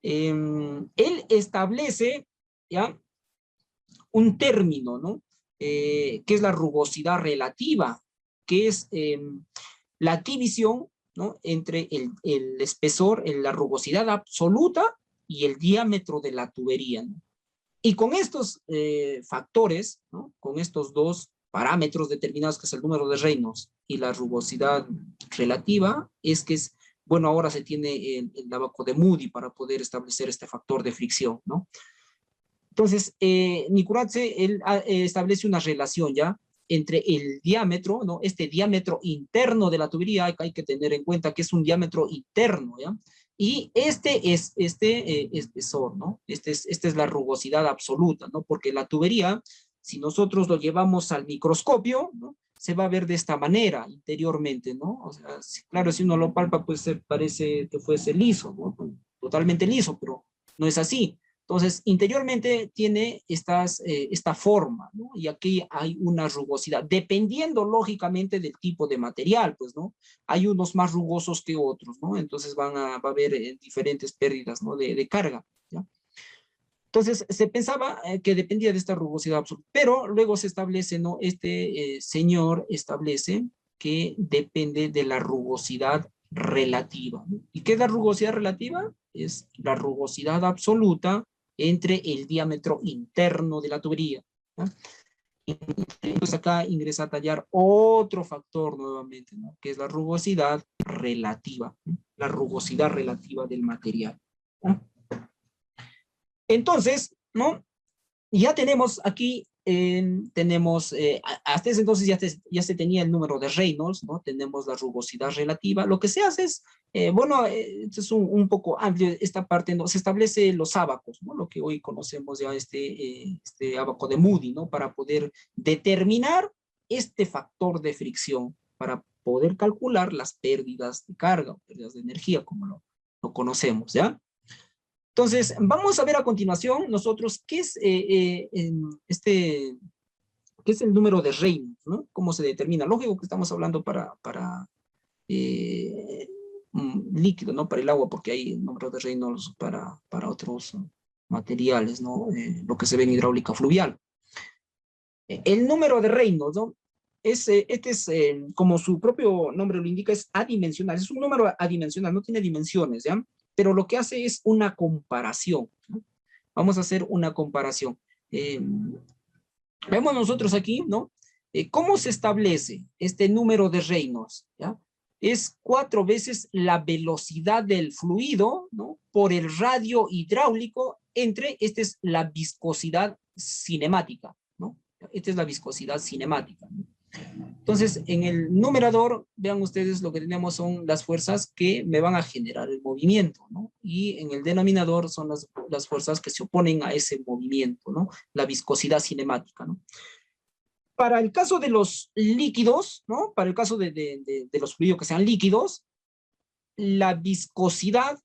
S1: él establece, ¿ya? Un término, ¿no? Que es la rugosidad relativa, que es la división, ¿no? Entre el espesor, la rugosidad absoluta y el diámetro de la tubería, ¿no? Y con estos factores, ¿no? Con estos dos parámetros determinados, que es el número de Reynolds y la rugosidad relativa, bueno, ahora se tiene el abaco de Moody para poder establecer este factor de fricción, ¿no? Entonces, Nikuratse, él establece una relación ya entre el diámetro, ¿no? Este diámetro interno de la tubería, hay que tener en cuenta que es un diámetro interno, ¿ya? Y este espesor, ¿no? Esta es la rugosidad absoluta, ¿no? Porque la tubería, si nosotros lo llevamos al microscopio, ¿no? Se va a ver de esta manera interiormente, ¿no? O sea, claro, si uno lo palpa, pues parece que fuese liso, ¿no? Totalmente liso, pero no es así. Entonces, interiormente tiene esta forma, ¿no? Y aquí hay una rugosidad, dependiendo lógicamente del tipo de material, pues, ¿no? Hay unos más rugosos que otros, ¿no? Entonces va a haber diferentes pérdidas, ¿no? De carga, ¿ya? Entonces, se pensaba que dependía de esta rugosidad absoluta, pero luego se establece, ¿no? Este señor establece que depende de la rugosidad relativa, ¿no? ¿Y qué es la rugosidad relativa? Es la rugosidad absoluta entre el diámetro interno de la tubería, ¿no? Entonces acá ingresa a tallar otro factor nuevamente, ¿no? Que es la rugosidad relativa, ¿no? La rugosidad relativa del material, ¿no? Entonces, ¿no? Ya tenemos aquí, hasta ese entonces ya se tenía el número de Reynolds, ¿no? Tenemos la rugosidad relativa. Lo que se hace es, bueno, esto es un poco amplio esta parte, ¿no? Se establece los ábacos, ¿no? Lo que hoy conocemos ya este ábaco de Moody, ¿no? Para poder determinar este factor de fricción, para poder calcular las pérdidas de carga o pérdidas de energía, como lo conocemos, ¿ya? Entonces, vamos a ver a continuación nosotros qué es qué es el número de Reynolds, ¿no? ¿Cómo se determina? Lógico que estamos hablando para líquido, ¿no? Para el agua, porque hay número de Reynolds para otros materiales, ¿no? Lo que se ve en hidráulica fluvial. El número de Reynolds, ¿no? Este es, como su propio nombre lo indica, es adimensional. Es un número adimensional, no tiene dimensiones, ¿ya? Pero lo que hace es una comparación, ¿no? Vamos a hacer una comparación. Vemos nosotros aquí, ¿no? ¿Cómo se establece este número de Reynolds? ¿Ya? Es 4 veces la velocidad del fluido, ¿no? Por el radio hidráulico esta es la viscosidad cinemática, ¿no? Esta es la viscosidad cinemática, ¿no? Entonces, en el numerador, vean ustedes, lo que tenemos son las fuerzas que me van a generar el movimiento, ¿no? Y en el denominador son las fuerzas que se oponen a ese movimiento, ¿no? La viscosidad cinemática, ¿no? Para el caso de los líquidos, ¿no? Para el caso de los fluidos que sean líquidos, la viscosidad,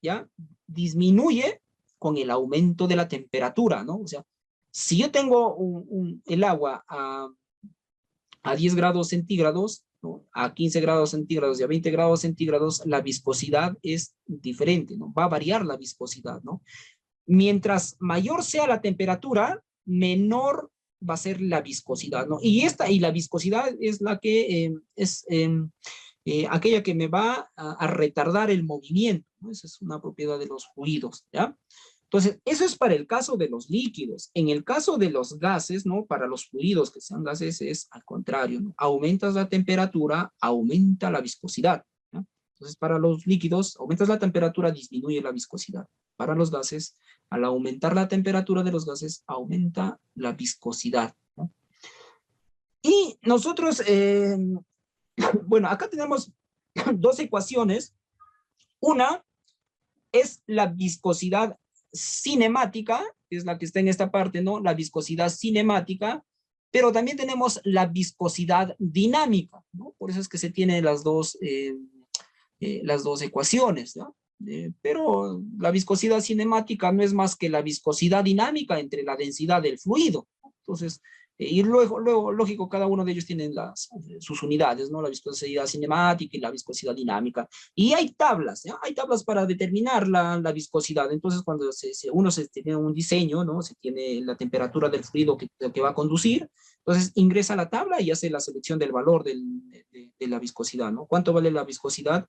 S1: ¿ya? Disminuye con el aumento de la temperatura, ¿no? O sea, si yo tengo el agua a 10 grados centígrados, ¿no? A 15 grados centígrados y a 20 grados centígrados, la viscosidad es diferente, ¿no? Va a variar la viscosidad, ¿no? Mientras mayor sea la temperatura, menor va a ser la viscosidad, ¿no? Y la viscosidad es la que aquella que me va a retardar el movimiento, ¿no? Esa es una propiedad de los fluidos, ¿ya? Entonces, eso es para el caso de los líquidos. En el caso de los gases, ¿no? Para los fluidos que sean gases es al contrario, ¿no? Aumentas la temperatura, aumenta la viscosidad, ¿no? Entonces, para los líquidos, aumentas la temperatura, disminuye la viscosidad. Para los gases, al aumentar la temperatura de los gases, aumenta la viscosidad, ¿no? Y nosotros, bueno, acá tenemos dos ecuaciones. Una es la viscosidad cinemática, que es la que está en esta parte, ¿no? La viscosidad cinemática, pero también tenemos la viscosidad dinámica, ¿no? Por eso es que se tienen las dos ecuaciones, ¿no? Pero la viscosidad cinemática no es más que la viscosidad dinámica entre la densidad del fluido, ¿no? Entonces, y luego, lógico, cada uno de ellos tienen sus unidades, ¿no? La viscosidad cinemática y la viscosidad dinámica. Y hay tablas, ¿ya? Hay tablas para determinar la viscosidad. Entonces, cuando uno se tiene un diseño, ¿no? Se tiene la temperatura del fluido que va a conducir, entonces ingresa a la tabla y hace la selección del valor de la viscosidad, ¿no? ¿Cuánto vale la viscosidad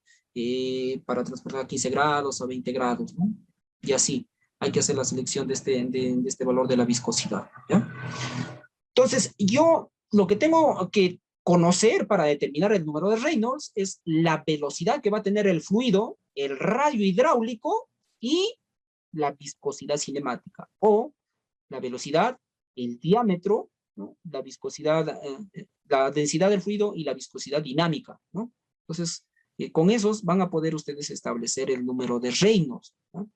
S1: para transportar a 15 grados, a 20 grados, ¿no? Y así, hay que hacer la selección de este valor de la viscosidad, ¿ya? Entonces, yo lo que tengo que conocer para determinar el número de Reynolds es la velocidad que va a tener el fluido, el radio hidráulico y la viscosidad cinemática, o la velocidad, el diámetro, ¿no? La viscosidad, la densidad del fluido y la viscosidad dinámica, ¿no? Entonces, con esos van a poder ustedes establecer el número de Reynolds, ¿no?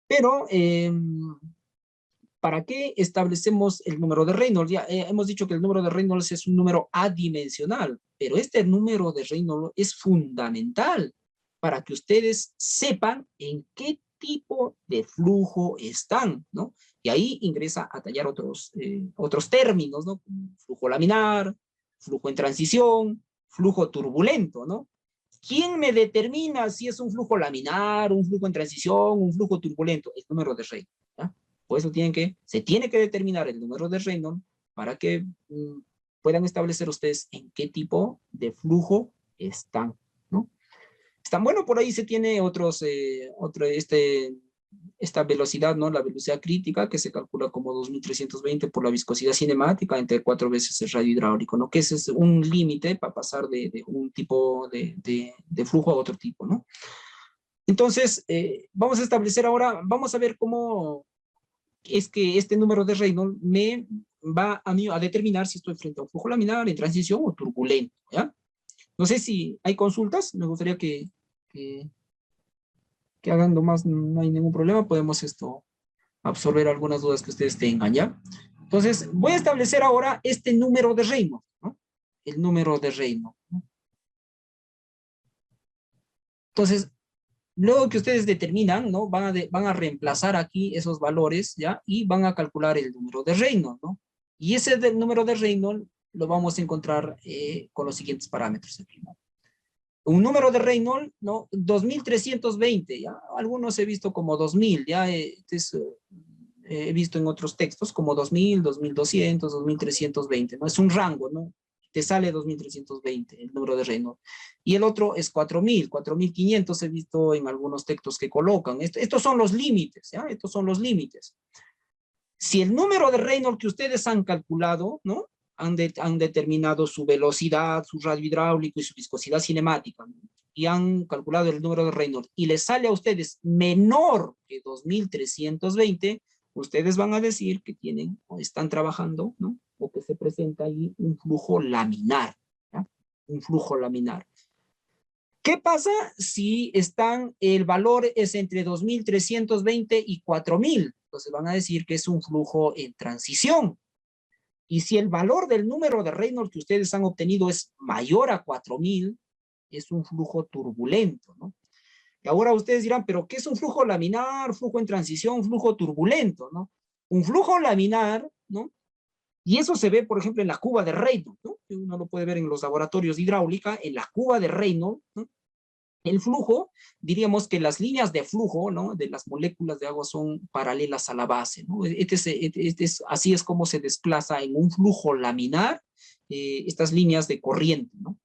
S1: Pero, ¿para qué establecemos el número de Reynolds? Ya hemos dicho que el número de Reynolds es un número adimensional, pero este número de Reynolds es fundamental para que ustedes sepan en qué tipo de flujo están, ¿no? Y ahí ingresa a tallar otros términos, ¿no? Flujo laminar, flujo en transición, flujo turbulento, ¿no? ¿Quién me determina si es un flujo laminar, un flujo en transición, un flujo turbulento? El número de Reynolds, ¿ya? Por eso se tiene que determinar el número de Reynolds para que puedan establecer ustedes en qué tipo de flujo están, ¿no? Están, bueno, por ahí se tiene esta velocidad, ¿no? La velocidad crítica, que se calcula como 2320 por la viscosidad cinemática entre 4 veces el radio hidráulico, ¿no? Que ese es un límite para pasar de un tipo de flujo a otro tipo, ¿no? Entonces, vamos a establecer ahora, vamos a ver cómo es que este número de Reynolds me va a mí a determinar si estoy frente a un flujo laminar, en transición o turbulento, ¿ya? No sé si hay consultas, me gustaría que hagan nomás, no hay ningún problema, podemos absorber algunas dudas que ustedes tengan, ¿ya? Entonces, voy a establecer ahora este número de Reynolds, ¿no? El número de Reynolds, ¿no? Entonces, luego que ustedes determinan, ¿no? Van a reemplazar aquí esos valores, ¿ya? Y van a calcular el número de Reynolds, ¿no? Y ese número de Reynolds lo vamos a encontrar con los siguientes parámetros aquí, ¿no? Un número de Reynolds, ¿no? 2320, ¿ya? Algunos he visto como 2000, ¿ya? He visto en otros textos como 2000, 2200, 2320, ¿no? Es un rango, ¿no? te sale 2320 el número de Reynolds. Y el otro es 4000, 4500 he visto en algunos textos que colocan. Estos son los límites, ¿ya? Estos son los límites. Si el número de Reynolds que ustedes han calculado, ¿no? Han determinado su velocidad, su radio hidráulico y su viscosidad cinemática, ¿no? Y han calculado el número de Reynolds y les sale a ustedes menor que 2320, ustedes van a decir que tienen o están trabajando, ¿no? O que se presenta ahí un flujo laminar, ¿ya? Un flujo laminar. ¿Qué pasa si el valor es entre 2320 y 4000? Entonces van a decir que es un flujo en transición. Y si el valor del número de Reynolds que ustedes han obtenido es mayor a 4000, es un flujo turbulento, ¿no? Y ahora ustedes dirán, ¿pero qué es un flujo laminar, flujo en transición, flujo turbulento, ¿no? Un flujo laminar, ¿no? Y eso se ve, por ejemplo, en la cuba de Reynolds, ¿no? Uno lo puede ver en los laboratorios de hidráulica, en la cuba de Reynolds, ¿no? El flujo, diríamos que las líneas de flujo, ¿no? De las moléculas de agua son paralelas a la base, ¿no? Así es como se desplaza en un flujo laminar estas líneas de corriente, ¿no?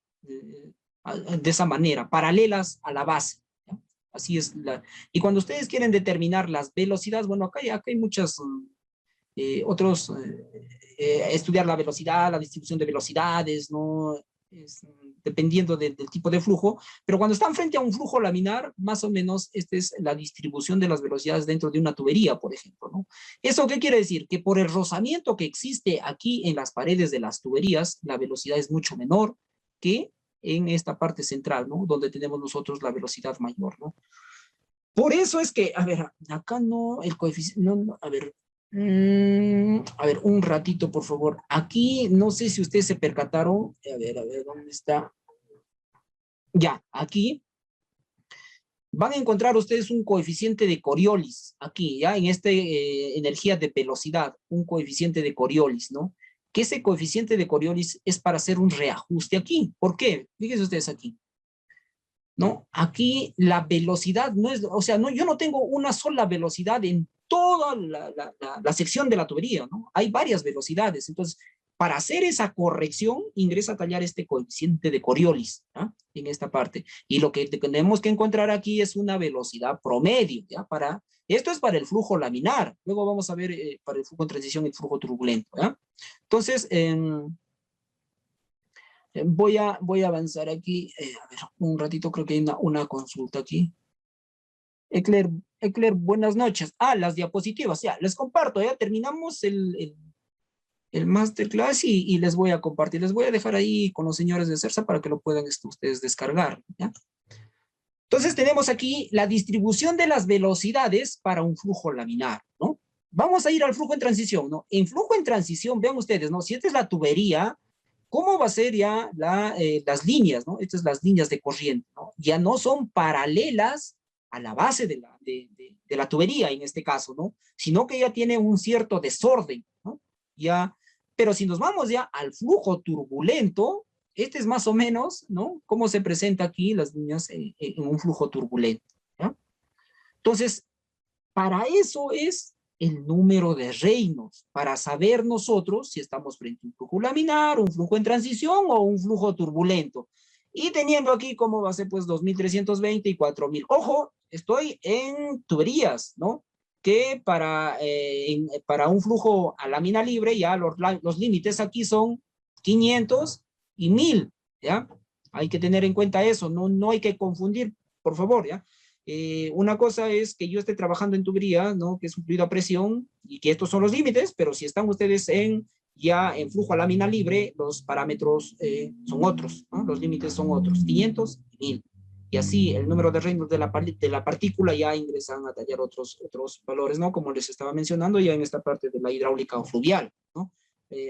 S1: De esa manera, paralelas a la base, ¿no? Así es. Y cuando ustedes quieren determinar las velocidades, bueno, acá hay muchas estudiar la velocidad, la distribución de velocidades, ¿no? Dependiendo del tipo de flujo, pero cuando están frente a un flujo laminar, más o menos esta es la distribución de las velocidades dentro de una tubería, por ejemplo, ¿no? ¿Eso qué quiere decir? Que por el rozamiento que existe aquí en las paredes de las tuberías, la velocidad es mucho menor que en esta parte central, ¿no? Donde tenemos nosotros la velocidad mayor, ¿no? Por eso es que, a ver, acá no, el coeficiente, no, a ver, un ratito, por favor. Aquí, no sé si ustedes se percataron. A ver, ¿dónde está? Ya, aquí. Van a encontrar ustedes un coeficiente de Coriolis. Aquí, ya, en energía de velocidad. Un coeficiente de Coriolis, ¿no? Que ese coeficiente de Coriolis es para hacer un reajuste aquí. ¿Por qué? Fíjense ustedes aquí. ¿No? Aquí la velocidad no es, o sea, no, yo no tengo una sola velocidad en toda la sección de la tubería, ¿no? Hay varias velocidades. Entonces, para hacer esa corrección, ingresa a tallar este coeficiente de Coriolis, ¿ya? En esta parte. Y lo que tenemos que encontrar aquí es una velocidad promedio, ¿ya? Esto es para el flujo laminar. Luego vamos a ver para el flujo en transición y el flujo turbulento, ¿ya? Entonces, voy a avanzar aquí. A ver, un ratito, creo que hay una consulta aquí. Ecler, buenas noches. Las diapositivas, ya, les comparto, ya terminamos el masterclass y les voy a compartir. Les voy a dejar ahí con los señores de CERSA para que lo puedan ustedes descargar, ¿ya? Entonces tenemos aquí la distribución de las velocidades para un flujo laminar, ¿no? Vamos a ir al flujo en transición, ¿no? En flujo en transición, vean ustedes, ¿no? Si esta es la tubería, ¿cómo va a ser ya las líneas, ¿no? Estas son las líneas de corriente, ¿no? Ya no son paralelas a la base de la tubería, en este caso, ¿no? Sino que ya tiene un cierto desorden, ¿no? Ya, pero si nos vamos ya al flujo turbulento, este es más o menos, ¿no? Cómo se presenta aquí las líneas en un flujo turbulento, ¿ya? Entonces, para eso es el número de Reynolds, para saber nosotros si estamos frente a un flujo laminar, un flujo en transición o un flujo turbulento. Y teniendo aquí como base, pues, 2320 y 4000. Ojo, estoy en tuberías, ¿no? Que para un flujo a lámina libre, ya los límites aquí son 500 y 1000, ¿ya? Hay que tener en cuenta eso, no hay que confundir, por favor, ¿ya? Una cosa es que yo esté trabajando en tubería, ¿no? Que es un fluido a presión y que estos son los límites, pero si están ustedes ya en flujo a lámina libre, los parámetros son otros, ¿no? Los límites son otros, 500 y 1000. Y así el número de Reynolds de la partícula ya ingresan a tallar otros valores, ¿no? Como les estaba mencionando ya en esta parte de la hidráulica o fluvial, ¿no?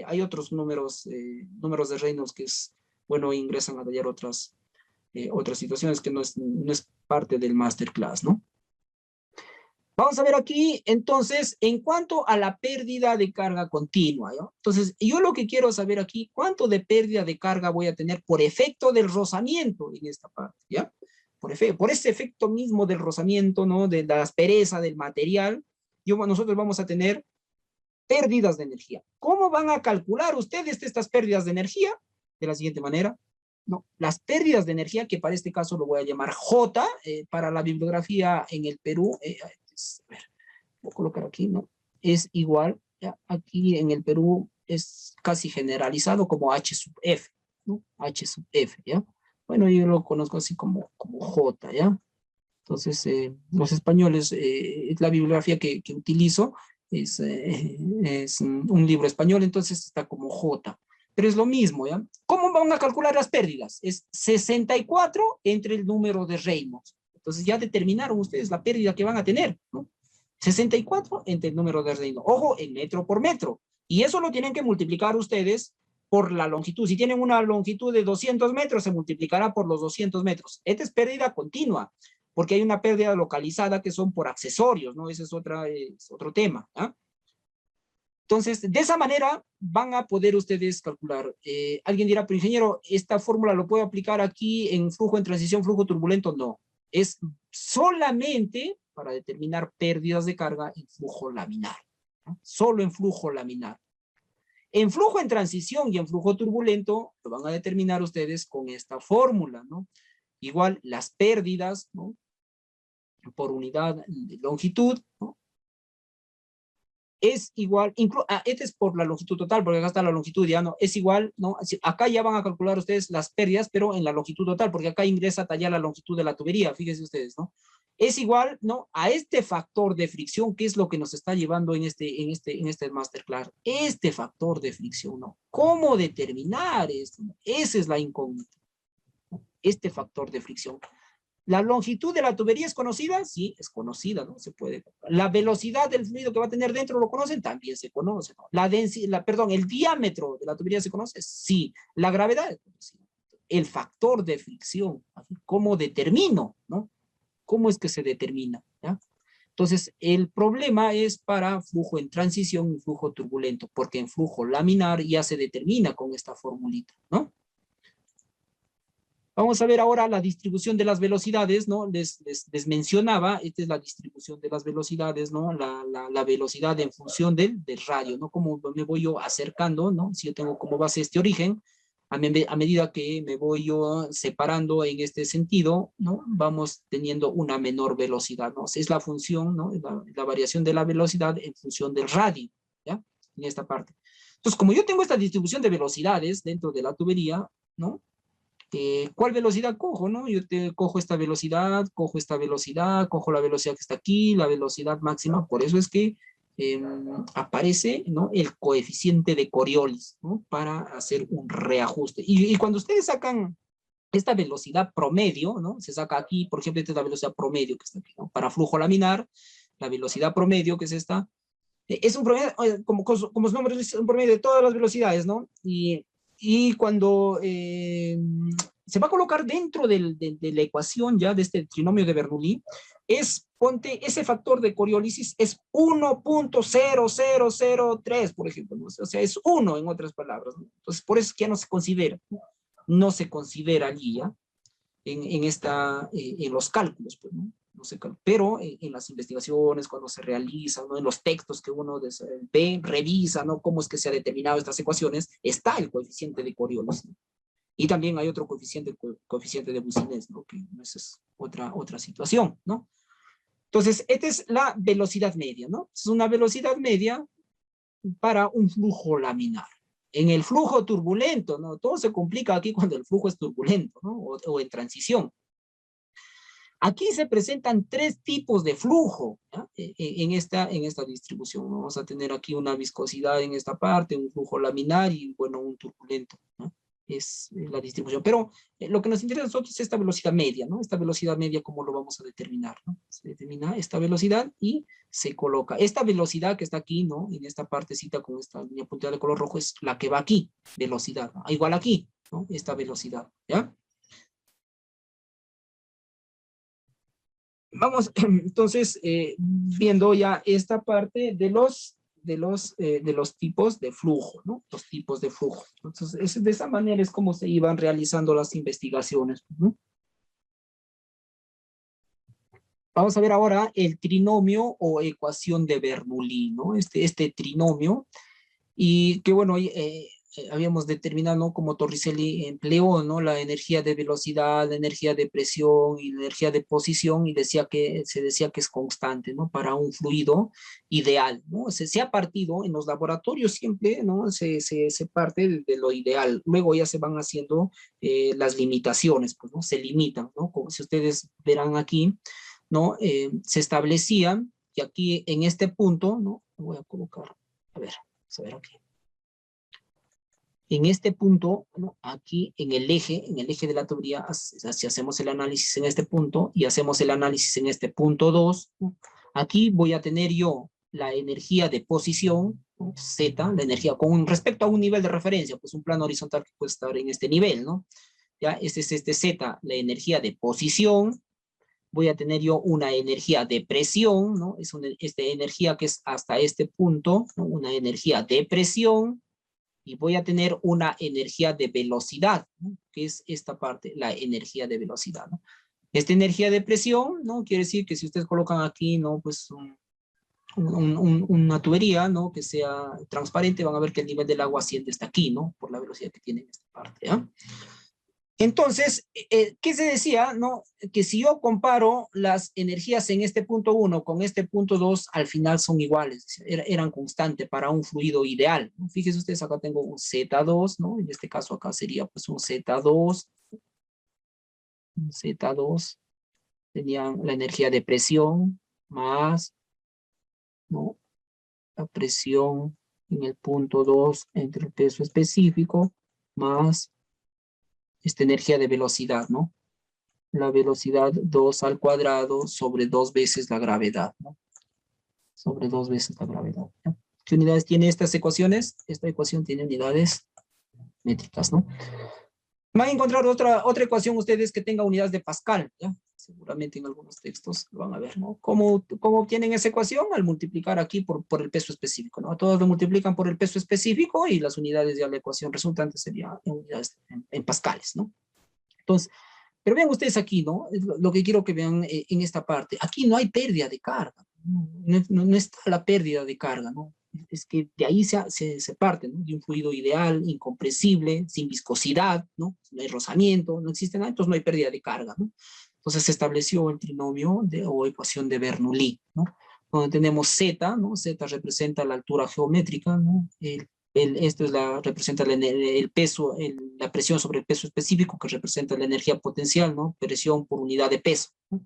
S1: Hay otros números de Reynolds que bueno, ingresan a tallar otras situaciones que no es parte del masterclass, ¿no? Vamos a ver aquí, entonces, en cuanto a la pérdida de carga continua, ¿no? Entonces, yo lo que quiero saber aquí, ¿cuánto de pérdida de carga voy a tener por efecto del rozamiento en esta parte, ¿ya? Por ese efecto mismo del rozamiento, ¿no? De la aspereza del material, nosotros vamos a tener pérdidas de energía. ¿Cómo van a calcular ustedes estas pérdidas de energía? de la siguiente manera, ¿no? Las pérdidas de energía, que para este caso lo voy a llamar J, para la bibliografía en el Perú, a ver, voy a colocar aquí, ¿no? Es igual, ¿ya? Aquí en el Perú es casi generalizado como H sub F, ¿no? H sub F, ¿ya? Bueno, yo lo conozco así como J, ¿ya? Entonces, los españoles, la bibliografía que utilizo es un libro español, entonces está como J. Pero es lo mismo, ¿ya? ¿Cómo van a calcular las pérdidas? Es 64 entre el número de Reynolds. Entonces ya determinaron ustedes la pérdida que van a tener, ¿no? 64 entre el número de Reynolds. Ojo, en metro por metro. Y eso lo tienen que multiplicar ustedes por la longitud. Si tienen una longitud de 200 metros, se multiplicará por los 200 metros. Esta es pérdida continua, porque hay una pérdida localizada que son por accesorios, ¿no? Ese es otro tema, ¿ah? Entonces, de esa manera van a poder ustedes calcular. Alguien dirá, pero ingeniero, ¿esta fórmula lo puedo aplicar aquí en flujo en transición, flujo turbulento? No, es solamente para determinar pérdidas de carga en flujo laminar, ¿no? Solo en flujo laminar. En flujo en transición y en flujo turbulento lo van a determinar ustedes con esta fórmula, ¿no? Igual las pérdidas, ¿no? Por unidad de longitud, ¿no? Es igual, este es por la longitud total, porque acá está la longitud, ya no, es igual, ¿no? Acá ya van a calcular ustedes las pérdidas, pero en la longitud total, porque acá ingresa ya la longitud de la tubería, fíjense ustedes, ¿no? Es igual, ¿no? A este factor de fricción, que es lo que nos está llevando en este masterclass, este factor de fricción, ¿no? ¿Cómo determinar esto? Esa es la incógnita, ¿no? Este factor de fricción. ¿La longitud de la tubería es conocida? Sí, es conocida, ¿no? Se puede. ¿La velocidad del fluido que va a tener dentro lo conocen? También se conoce, ¿no? Perdón, ¿el diámetro de la tubería se conoce? Sí. ¿La gravedad es conocida? El factor de fricción, ¿cómo determino, no? ¿Cómo es que se determina? ¿Ya? Entonces, el problema es para flujo en transición y flujo turbulento, porque en flujo laminar ya se determina con esta formulita, ¿no? Vamos a ver ahora la distribución de las velocidades, ¿no? Les mencionaba, esta es la distribución de las velocidades, ¿no? La velocidad en función del radio, ¿no? Cómo me voy yo acercando, ¿no? Si yo tengo como base este origen, a medida que me voy yo separando en este sentido, ¿no? Vamos teniendo una menor velocidad, ¿no? Es la función, ¿no? La variación de la velocidad en función del radio, ¿ya? En esta parte. Entonces, como yo tengo esta distribución de velocidades dentro de la tubería, ¿no? ¿Cuál velocidad cojo, no? Yo cojo esta velocidad, cojo la velocidad que está aquí, la velocidad máxima, por eso es que aparece, ¿no? El coeficiente de Coriolis, ¿no? Para hacer un reajuste. Y cuando ustedes sacan esta velocidad promedio, ¿no? Se saca aquí, por ejemplo, esta es la velocidad promedio que está aquí, ¿no? Para flujo laminar, la velocidad promedio, que es esta, es un promedio, como su nombre es un promedio de todas las velocidades, ¿no? Y cuando se va a colocar dentro de la ecuación ya de este trinomio de Bernoulli, ponte, ese factor de Coriolis es 1.0003, por ejemplo, ¿no? O sea, es 1 en otras palabras, ¿no? Entonces, por eso es que ya no se considera, no se considera allí, ¿ya? En los cálculos, pues, ¿no? No sé, pero en las investigaciones, cuando se realizan, ¿no? En los textos que uno ve, revisa, ¿no? Cómo es que se han determinado estas ecuaciones, está el coeficiente de Coriolis, ¿no? Y también hay otro coeficiente, el coeficiente de Boussinesq, ¿no? Que esa es otra situación, ¿no? Entonces, esta es la velocidad media, ¿no? Es una velocidad media para un flujo laminar. En el flujo turbulento, ¿no? Todo se complica aquí cuando el flujo es turbulento, ¿no? O en transición. Aquí se presentan tres tipos de flujo, ¿ya? En esta distribución. Vamos a tener aquí una viscosidad en esta parte, un flujo laminar y, bueno, un turbulento, ¿no? Es la distribución. Pero lo que nos interesa a nosotros es esta velocidad media, ¿no? Esta velocidad media, ¿cómo lo vamos a determinar, ¿no? Se determina esta velocidad y se coloca. Esta velocidad que está aquí, ¿no? En esta partecita con esta línea punteada de color rojo es la que va aquí, velocidad, ¿no? Igual aquí, ¿no? Esta velocidad, ¿ya? Vamos, entonces, viendo ya esta parte de los tipos de flujo, ¿no? Los tipos de flujo. Entonces, de esa manera es como se iban realizando las investigaciones, ¿no? Vamos a ver ahora el trinomio o ecuación de Bernoulli, ¿no? Este trinomio, y que bueno, habíamos determinado, ¿no?, como Torricelli empleó, ¿no?, la energía de velocidad, la energía de presión y la energía de posición, y se decía que es constante, ¿no?, para un fluido ideal, ¿no? Se ha partido en los laboratorios siempre, ¿no?, se parte de lo ideal. Luego ya se van haciendo las limitaciones, pues, ¿no? Se limitan, ¿no? Como si ustedes verán aquí, ¿no? Se establecían, y aquí en este punto, ¿no? Voy a colocar, a ver, vamos a ver aquí. En este punto, ¿no?, aquí en el eje de la tubería, si hacemos el análisis en este punto y hacemos el análisis en este punto 2, ¿no?, aquí voy a tener yo la energía de posición, ¿no?, Z, la energía con respecto a un nivel de referencia, pues un plano horizontal que puede estar en este nivel, ¿no? Ya, este es Z, la energía de posición. Voy a tener yo una energía de presión, ¿no? Es una energía que es hasta este punto, ¿no?, una energía de presión. Y voy a tener una energía de velocidad, ¿no?, que es esta parte, la energía de velocidad, ¿no? Esta energía de presión, ¿no?, quiere decir que si ustedes colocan aquí, ¿no?, pues una tubería, ¿no?, que sea transparente, van a ver que el nivel del agua asciende hasta aquí, ¿no?, por la velocidad que tiene en esta parte, ¿ya? Entonces, ¿qué se decía? ¿No? Que si yo comparo las energías en este punto 1 con este punto 2, al final son iguales, eran constantes para un fluido ideal, ¿no? Fíjense ustedes, acá tengo un Z2, ¿no? En este caso acá sería pues un Z2, tenían la energía de presión más, ¿no?, la presión en el punto 2 entre el peso específico más esta energía de velocidad, ¿no? La velocidad 2 al cuadrado sobre 2 veces la gravedad, ¿no? Sobre 2 veces la gravedad, ¿no? ¿Qué unidades tiene estas ecuaciones? Esta ecuación tiene unidades métricas, ¿no? Van a encontrar otra ecuación ustedes que tenga unidades de Pascal, ¿ya? Seguramente en algunos textos lo van a ver, ¿no? ¿Cómo obtienen esa ecuación? Al multiplicar aquí por el peso específico, ¿no? Todos lo multiplican por el peso específico y las unidades de la ecuación resultante serían unidades en pascales, ¿no? Entonces, pero vean ustedes aquí, ¿no? Lo que quiero que vean en esta parte. Aquí no hay pérdida de carga. No está la pérdida de carga, ¿no? Es que de ahí se parte, ¿no?, de un fluido ideal, incompresible, sin viscosidad, ¿no? No hay rozamiento, no existe nada, entonces no hay pérdida de carga, ¿no? Entonces se estableció el trinomio o ecuación de Bernoulli, ¿no? Donde tenemos Z, ¿no? Z representa la altura geométrica, ¿no? Esto representa el peso, la presión sobre el peso específico, que representa la energía potencial, ¿no? Presión por unidad de peso, ¿no?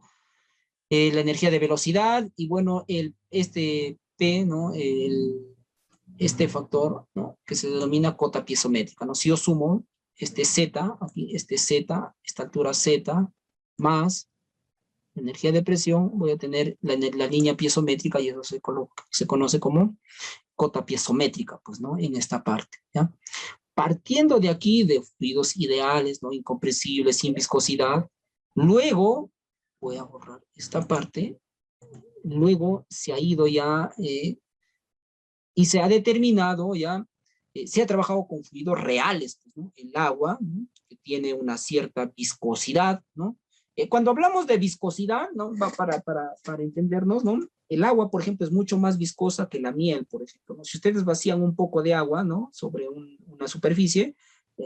S1: La energía de velocidad, y bueno, este P, ¿no?, este factor, ¿no?, que se denomina cota piezométrica, ¿no? Si yo sumo este Z, aquí, esta altura Z, más energía de presión, voy a tener la línea piezométrica, y eso se conoce como cota piezométrica, pues, ¿no?, en esta parte, ¿ya? Partiendo de aquí, de fluidos ideales, ¿no?, incompresibles, sin viscosidad, luego, voy a borrar esta parte, luego se ha ido ya, y se ha determinado ya, se ha trabajado con fluidos reales, pues, ¿no? El agua, ¿no?, que tiene una cierta viscosidad, ¿no? Cuando hablamos de viscosidad, ¿no?, para entendernos, ¿no?, el agua, por ejemplo, es mucho más viscosa que la miel, por ejemplo, ¿no? Si ustedes vacían un poco de agua, ¿no?, sobre una superficie,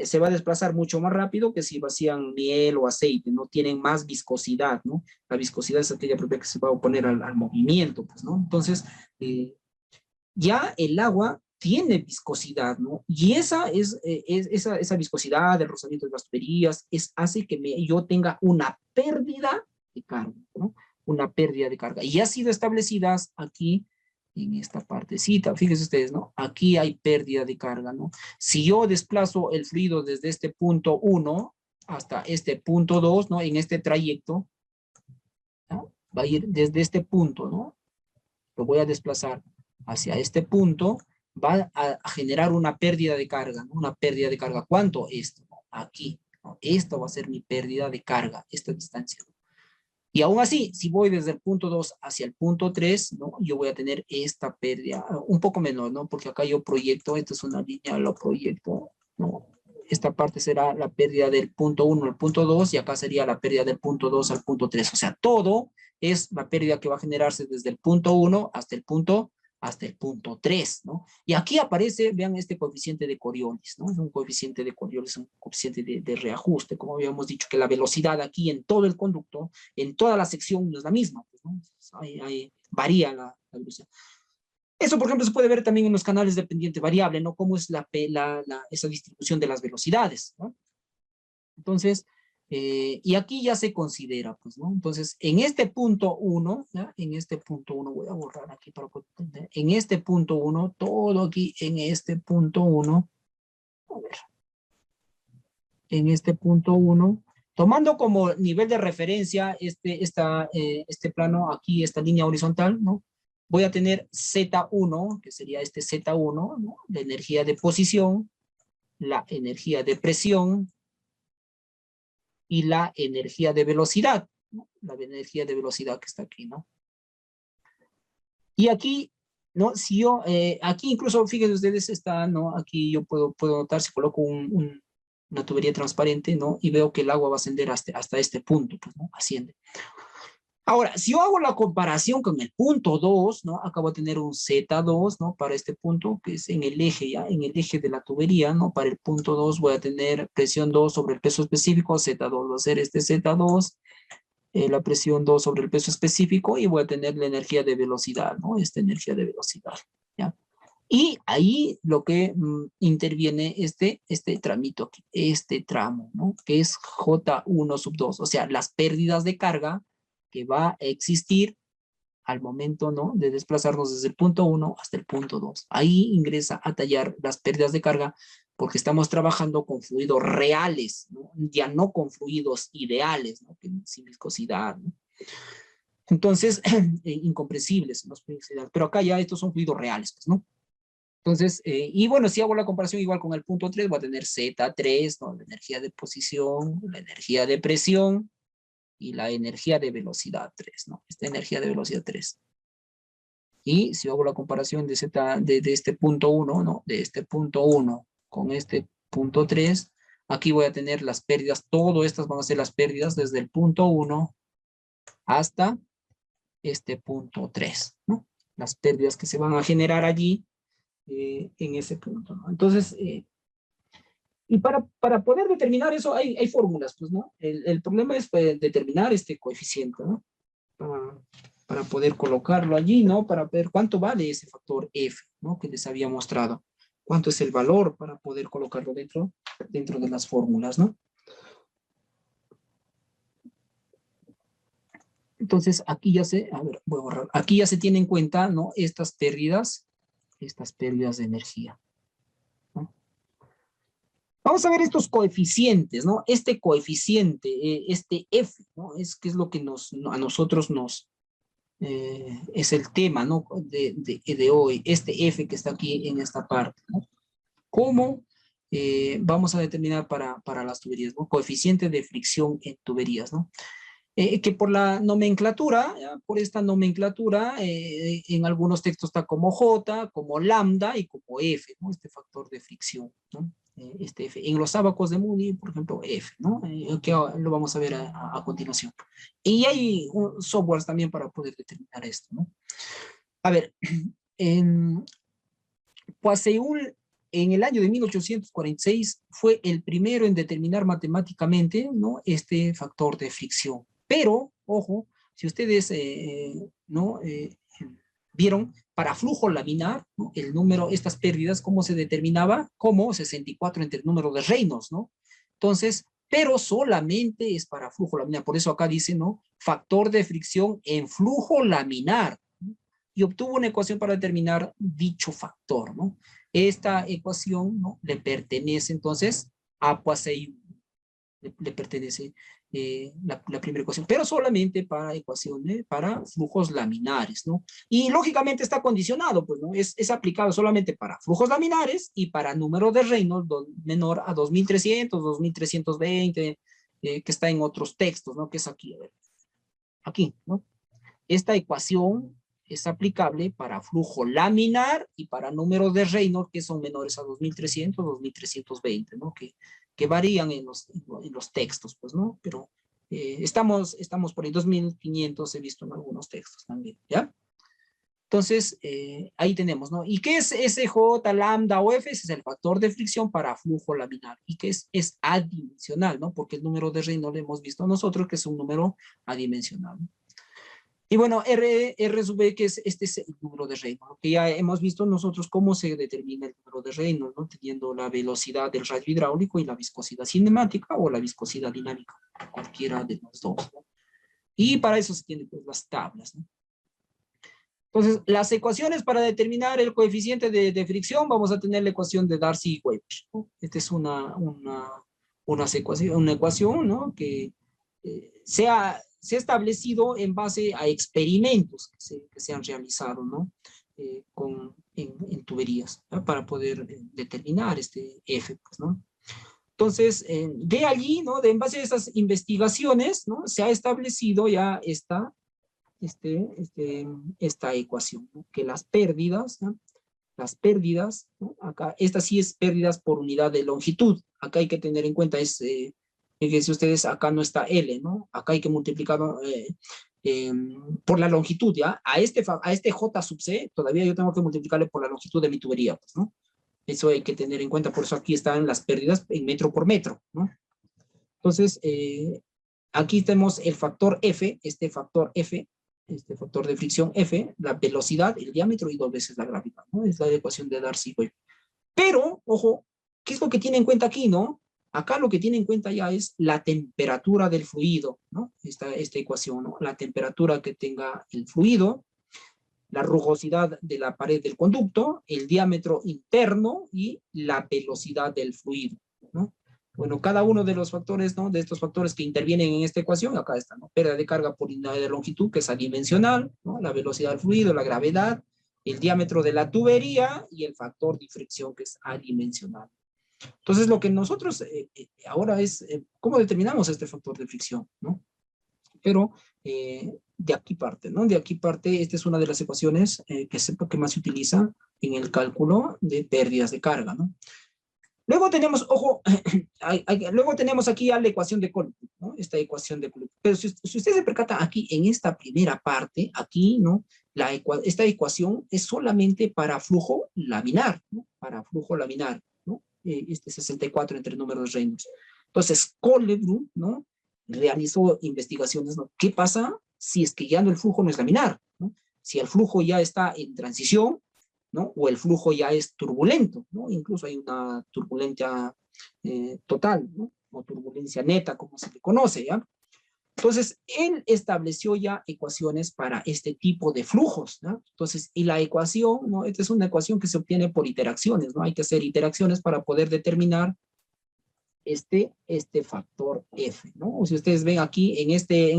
S1: se va a desplazar mucho más rápido que si vacían miel o aceite, ¿no? Tienen más viscosidad, ¿no? La viscosidad es aquella propia que se va a oponer al movimiento, pues, ¿no? Entonces, ya el agua tiene viscosidad, ¿no? Y esa viscosidad, el rozamiento de las tuberías, hace que yo tenga una pérdida de carga, ¿no? Una pérdida de carga. Y ha sido establecidas aquí en esta partecita. Fíjense ustedes, ¿no? Aquí hay pérdida de carga, ¿no? Si yo desplazo el fluido desde este punto 1 hasta este punto 2, ¿no? En este trayecto, ¿no?, va a ir desde este punto, ¿no? Lo voy a desplazar hacia este punto, va a generar una pérdida de carga, ¿no? Una pérdida de carga. ¿Cuánto? Esto, ¿no? Aquí, ¿no? Esto va a ser mi pérdida de carga, esta distancia. Y aún así, si voy desde el punto 2 hacia el punto 3, ¿no?, yo voy a tener esta pérdida, un poco menor, ¿no? Porque acá yo proyecto, esta es una línea, lo proyecto, ¿no? Esta parte será la pérdida del punto 1 al punto 2, y acá sería la pérdida del punto 2 al punto 3. O sea, todo es la pérdida que va a generarse desde el punto 1 hasta el punto hasta el punto 3, ¿no? Y aquí aparece, vean, este coeficiente de Coriolis, ¿no? Es un coeficiente de Coriolis, un coeficiente de reajuste, como habíamos dicho, que la velocidad aquí en todo el conducto, en toda la sección no es la misma, pues, ¿no? Varía la velocidad. Eso, por ejemplo, se puede ver también en los canales de pendiente variable, ¿no? Cómo es esa distribución de las velocidades, ¿no? Entonces, y aquí ya se considera, pues, ¿no? Entonces, en este punto 1, ¿ya? En este punto 1, voy a borrar aquí para poder entender. En este punto 1, todo aquí en este punto 1, a ver, en este punto 1, tomando como nivel de referencia este plano aquí, esta línea horizontal, ¿no? Voy a tener Z1, que sería este Z1, ¿no? La energía de posición, la energía de presión, y la energía de velocidad, ¿no? La energía de velocidad que está aquí, ¿no? Y aquí, ¿no? Si yo, aquí incluso, fíjense ustedes, está, ¿no? Aquí yo puedo notar, si coloco una tubería transparente, ¿no? Y veo que el agua va a ascender hasta este punto, pues, ¿no? Asciende. Ahora, si yo hago la comparación con el punto 2, ¿no? Acabo de tener un Z2, ¿no? Para este punto, que es en el eje, ¿ya? En el eje de la tubería, ¿no? Para el punto 2 voy a tener presión 2 sobre el peso específico, Z2 va a ser este Z2, la presión 2 sobre el peso específico, y voy a tener la energía de velocidad, ¿no? Esta energía de velocidad, ¿ya? Y ahí lo que interviene este tramito aquí, este tramo, ¿no? Que es J1 sub 2, o sea, las pérdidas de carga que va a existir al momento, ¿no? De desplazarnos desde el punto 1 hasta el punto 2. Ahí ingresa a tallar las pérdidas de carga porque estamos trabajando con fluidos reales, ¿no? Ya no con fluidos ideales, ¿no? Sin viscosidad, ¿no? Entonces, incomprensibles, ¿no? Pero acá ya estos son fluidos reales, pues, ¿no? Entonces, y bueno, si hago la comparación igual con el punto 3, voy a tener Z3, ¿no? La energía de posición, la energía de presión, y la energía de velocidad 3, ¿no? Esta energía de velocidad 3. Y si hago la comparación de este punto 1, ¿no? De este punto 1 con este punto 3, aquí voy a tener las pérdidas, todas estas van a ser las pérdidas desde el punto 1 hasta este punto 3, ¿no? Las pérdidas que se van a generar allí en ese punto, ¿no? Entonces, y para poder determinar eso hay fórmulas, pues, ¿no? El problema es determinar este coeficiente, ¿no? Para poder colocarlo allí, ¿no? Para ver cuánto vale ese factor F, ¿no? Que les había mostrado. Cuánto es el valor para poder colocarlo dentro de las fórmulas, ¿no? Entonces, aquí ya se, a ver, voy a borrar. Aquí ya se tiene en cuenta, ¿no? Estas pérdidas de energía, ¿no? Vamos a ver estos coeficientes, ¿no? Este coeficiente, este F, ¿no? Es lo que a nosotros es el tema, ¿no? De hoy, este F que está aquí en esta parte, ¿no? ¿Cómo vamos a determinar para las tuberías, ¿no? Coeficiente de fricción en tuberías, ¿no? Que por la nomenclatura, ¿ya? Por esta nomenclatura, en algunos textos está como J, como lambda y como F, ¿no? Este factor de fricción, ¿no? Este F. En los ábacos de Moody, por ejemplo, F, ¿no? Que lo vamos a ver a continuación. Y hay softwares también para poder determinar esto, ¿no? A ver, Poiseuille en el año de 1846 fue el primero en determinar matemáticamente, ¿no? Este factor de fricción. Pero, ojo, si ustedes ¿no? Vieron, para flujo laminar, ¿no? El número, estas pérdidas, ¿cómo se determinaba? Como 64 entre el número de Reynolds, ¿no? Entonces, pero solamente es para flujo laminar. Por eso acá dice, ¿no? Factor de fricción en flujo laminar. ¿No? Y obtuvo una ecuación para determinar dicho factor, ¿no? Esta ecuación, ¿no? Le pertenece entonces a Poiseuille. Le pertenece la primera ecuación, pero solamente para ecuaciones, para flujos laminares, ¿no? Y lógicamente está condicionado, pues, ¿no? Es aplicado solamente para flujos laminares y para número de Reynolds menor a 2300, 2320, que está en otros textos, ¿no? Que es aquí, a ver, aquí, ¿no? Esta ecuación es aplicable para flujo laminar y para números de Reynolds que son menores a 2300, 2320, ¿no? Que varían en los textos, pues, ¿no? Pero estamos por ahí, 2500 he visto en algunos textos también, ¿ya? Entonces, ahí tenemos, ¿no? ¿Y qué es SJ, lambda o F? Ese es el factor de fricción para flujo laminar. ¿Y qué es adimensional, ¿no? Porque el número de Reynolds lo hemos visto nosotros, que es un número adimensional. Y bueno, R sub B, que este es el número de Reynolds, que ya hemos visto nosotros cómo se determina el número de Reynolds, ¿no? Teniendo la velocidad del radio hidráulico y la viscosidad cinemática o la viscosidad dinámica, cualquiera de los dos, ¿no? Y para eso se tienen pues, las tablas, ¿no? Entonces, las ecuaciones para determinar el coeficiente de fricción, vamos a tener la ecuación de Darcy y Weber, ¿no? Esta es una ecuación, ¿no? Que se ha establecido en base a experimentos que se han realizado, ¿no? En tuberías, ¿no? Para poder determinar este F, pues, ¿no? Entonces, de allí, ¿no? En base a esas investigaciones, ¿no? Se ha establecido ya esta ecuación, ¿no? Que las pérdidas, ¿no? ¿no? Acá, esta sí es pérdidas por unidad de longitud. Acá hay que tener en cuenta, fíjense ustedes, acá no está L, ¿no? Acá hay que multiplicarlo por la longitud, ¿ya? A este J sub C, todavía yo tengo que multiplicarle por la longitud de mi tubería, pues, ¿no? Eso hay que tener en cuenta, por eso aquí están las pérdidas en metro por metro, ¿no? Entonces, aquí tenemos el factor F, este factor de fricción F, la velocidad, el diámetro y 2 veces la gravedad, ¿no? Es la ecuación de Darcy-Weber. Pero, ojo, ¿qué es lo que tiene en cuenta aquí, no? Acá lo que tiene en cuenta ya es la temperatura del fluido, ¿no? Esta ecuación, ¿no? La temperatura que tenga el fluido, la rugosidad de la pared del conducto, el diámetro interno y la velocidad del fluido, ¿no? Bueno, cada uno de los factores, ¿no? De estos factores que intervienen en esta ecuación, acá está, ¿no? Pérdida de carga por unidad de longitud, que es adimensional, ¿no? La velocidad del fluido, la gravedad, el diámetro de la tubería y el factor de fricción, que es adimensional. Entonces, lo que nosotros ahora es, ¿cómo determinamos este factor de fricción, ¿no? Pero de aquí parte, ¿no? De aquí parte, esta es una de las ecuaciones que más se utiliza en el cálculo de pérdidas de carga, ¿no? Luego tenemos, ojo, luego tenemos aquí ya la ecuación de Coulomb, ¿no? Esta ecuación de Coulomb. Pero si usted se percata aquí, en esta primera parte, aquí, ¿no? Esta ecuación es solamente para flujo laminar, ¿no? Para flujo laminar, ¿no? 64 entre números de Reynolds. Entonces, Coulomb, ¿no? Realizó investigaciones, ¿no? ¿Qué pasa si es que ya no el flujo no es laminar, ¿no? Si el flujo ya está en transición, ¿no? O el flujo ya es turbulento, ¿no? Incluso hay una turbulencia total, ¿no? O turbulencia neta, como se le conoce, ¿ya? Entonces, él estableció ya ecuaciones para este tipo de flujos, ¿no? Entonces, y la ecuación, ¿no? Esta es una ecuación que se obtiene por iteraciones, ¿no? Hay que hacer iteraciones para poder determinar este factor F, ¿no? O si ustedes ven aquí, en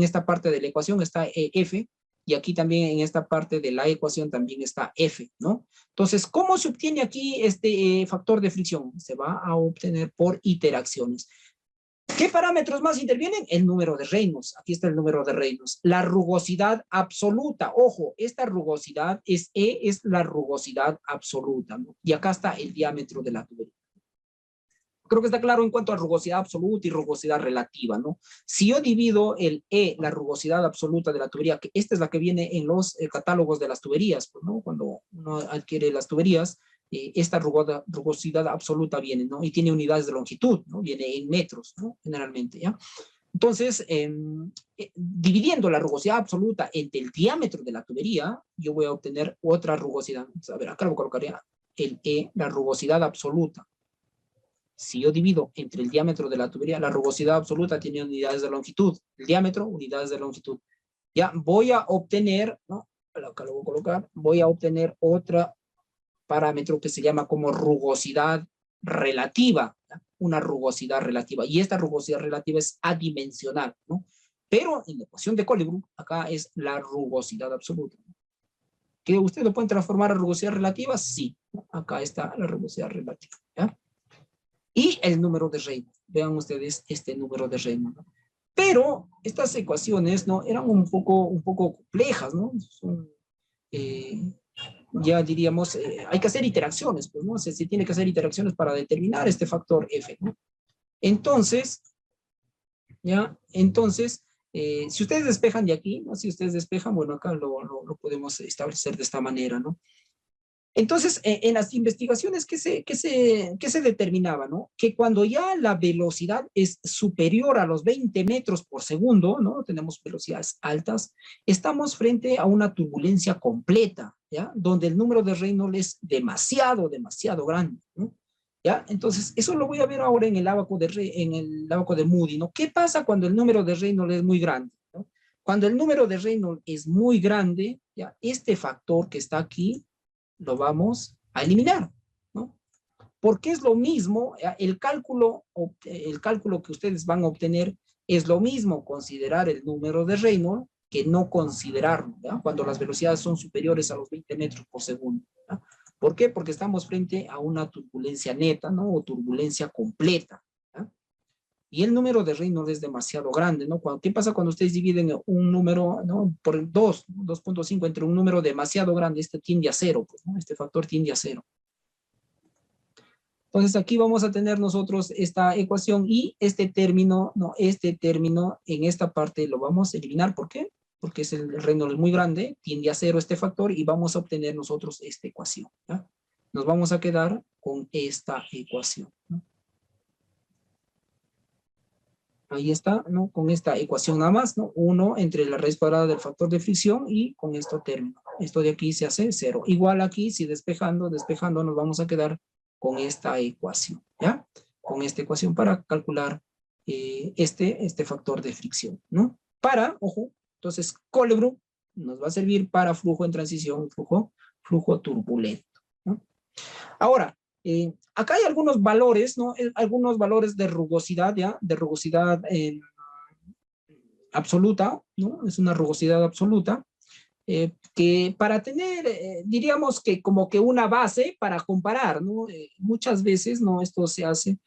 S1: esta parte de la ecuación está F, y aquí también en esta parte de la ecuación también está F, ¿no? Entonces, ¿cómo se obtiene aquí este factor de fricción? Se va a obtener por iteraciones. ¿Qué parámetros más intervienen? El número de Reynolds. Aquí está el número de Reynolds. La rugosidad absoluta. Ojo, esta rugosidad es la rugosidad absoluta, ¿no? Y acá está el diámetro de la tubería. Creo que está claro en cuanto a rugosidad absoluta y rugosidad relativa, ¿no? Si yo divido el la rugosidad absoluta de la tubería, que esta es la que viene en los catálogos de las tuberías, pues, ¿no? Cuando uno adquiere las tuberías, esta rugosidad absoluta viene, ¿no? Y tiene unidades de longitud, ¿no? Viene en metros, ¿no? Generalmente, ¿ya? Entonces, dividiendo la rugosidad absoluta entre el diámetro de la tubería, yo voy a obtener otra rugosidad. A ver, acá lo colocaría el la rugosidad absoluta. Si yo divido entre el diámetro de la tubería, la rugosidad absoluta tiene unidades de longitud, el diámetro, unidades de longitud. Ya voy a obtener, ¿no? Acá lo voy a colocar, voy a obtener otro parámetro que se llama como rugosidad relativa, ¿ya? Una rugosidad relativa. Y esta rugosidad relativa es adimensional, ¿no? Pero en la ecuación de Coulomb, acá es la rugosidad absoluta. ¿Que ustedes lo pueden transformar a rugosidad relativa? Sí. Acá está la rugosidad relativa, ¿ya? Y el número de Reynolds. Vean ustedes este número de Reynolds, ¿no? Pero estas ecuaciones, ¿no? Eran un poco complejas, ¿no? Son, ya diríamos, hay que hacer iteraciones, pues, ¿no? Se tiene que hacer iteraciones para determinar este factor F, ¿no? Entonces, ¿ya? Entonces, Si ustedes despejan de aquí, ¿no? Si ustedes despejan, bueno, acá lo podemos establecer de esta manera, ¿no? Entonces, en las investigaciones, ¿qué se determinaba, no? Que cuando ya la velocidad es superior a los 20 metros por segundo, ¿no? Tenemos velocidades altas, estamos frente a una turbulencia completa, ¿ya? Donde el número de Reynolds es demasiado grande, ¿no? ¿Ya? Entonces, eso lo voy a ver ahora en el ábaco de Moody, ¿no? ¿Qué pasa cuando el número de Reynolds es muy grande, ¿no? Cuando el número de Reynolds es muy grande, ¿ya? Este factor que está aquí, lo vamos a eliminar, ¿no? Porque es lo mismo, el cálculo que ustedes van a obtener es lo mismo considerar el número de Reynolds que no considerarlo, ¿ya? Cuando las velocidades son superiores a los 20 metros por segundo, ¿ya? ¿Por qué? Porque estamos frente a una turbulencia neta, ¿no? O turbulencia completa, ¿ya? Y el número de Reynolds es demasiado grande, ¿no? ¿Qué pasa cuando ustedes dividen un número, ¿no? Por 2.5 entre un número demasiado grande? Este tiende a 0, pues, ¿no? Este factor tiende a 0. Entonces aquí vamos a tener nosotros esta ecuación y este término, ¿no? Este término en esta parte lo vamos a eliminar. ¿Por qué? Porque el Reynolds es muy grande, tiende a 0 este factor y vamos a obtener nosotros esta ecuación, ¿ya? Nos vamos a quedar con esta ecuación, ¿no? Ahí está, ¿no? Con esta ecuación nada más, ¿no? 1 entre la raíz cuadrada del factor de fricción y con esto termino. Esto de aquí se hace 0. Igual aquí, si despejando, nos vamos a quedar con esta ecuación, ¿ya? Con esta ecuación para calcular este factor de fricción, ¿no? Ojo, entonces Colebrook nos va a servir para flujo en transición, flujo turbulento, ¿no? Ahora, acá hay algunos valores, ¿no? Algunos valores de rugosidad, ¿ya? De rugosidad absoluta, ¿no? Es una rugosidad absoluta, que para tener, diríamos que como que una base para comparar, ¿no? Muchas veces, ¿no? Esto se hace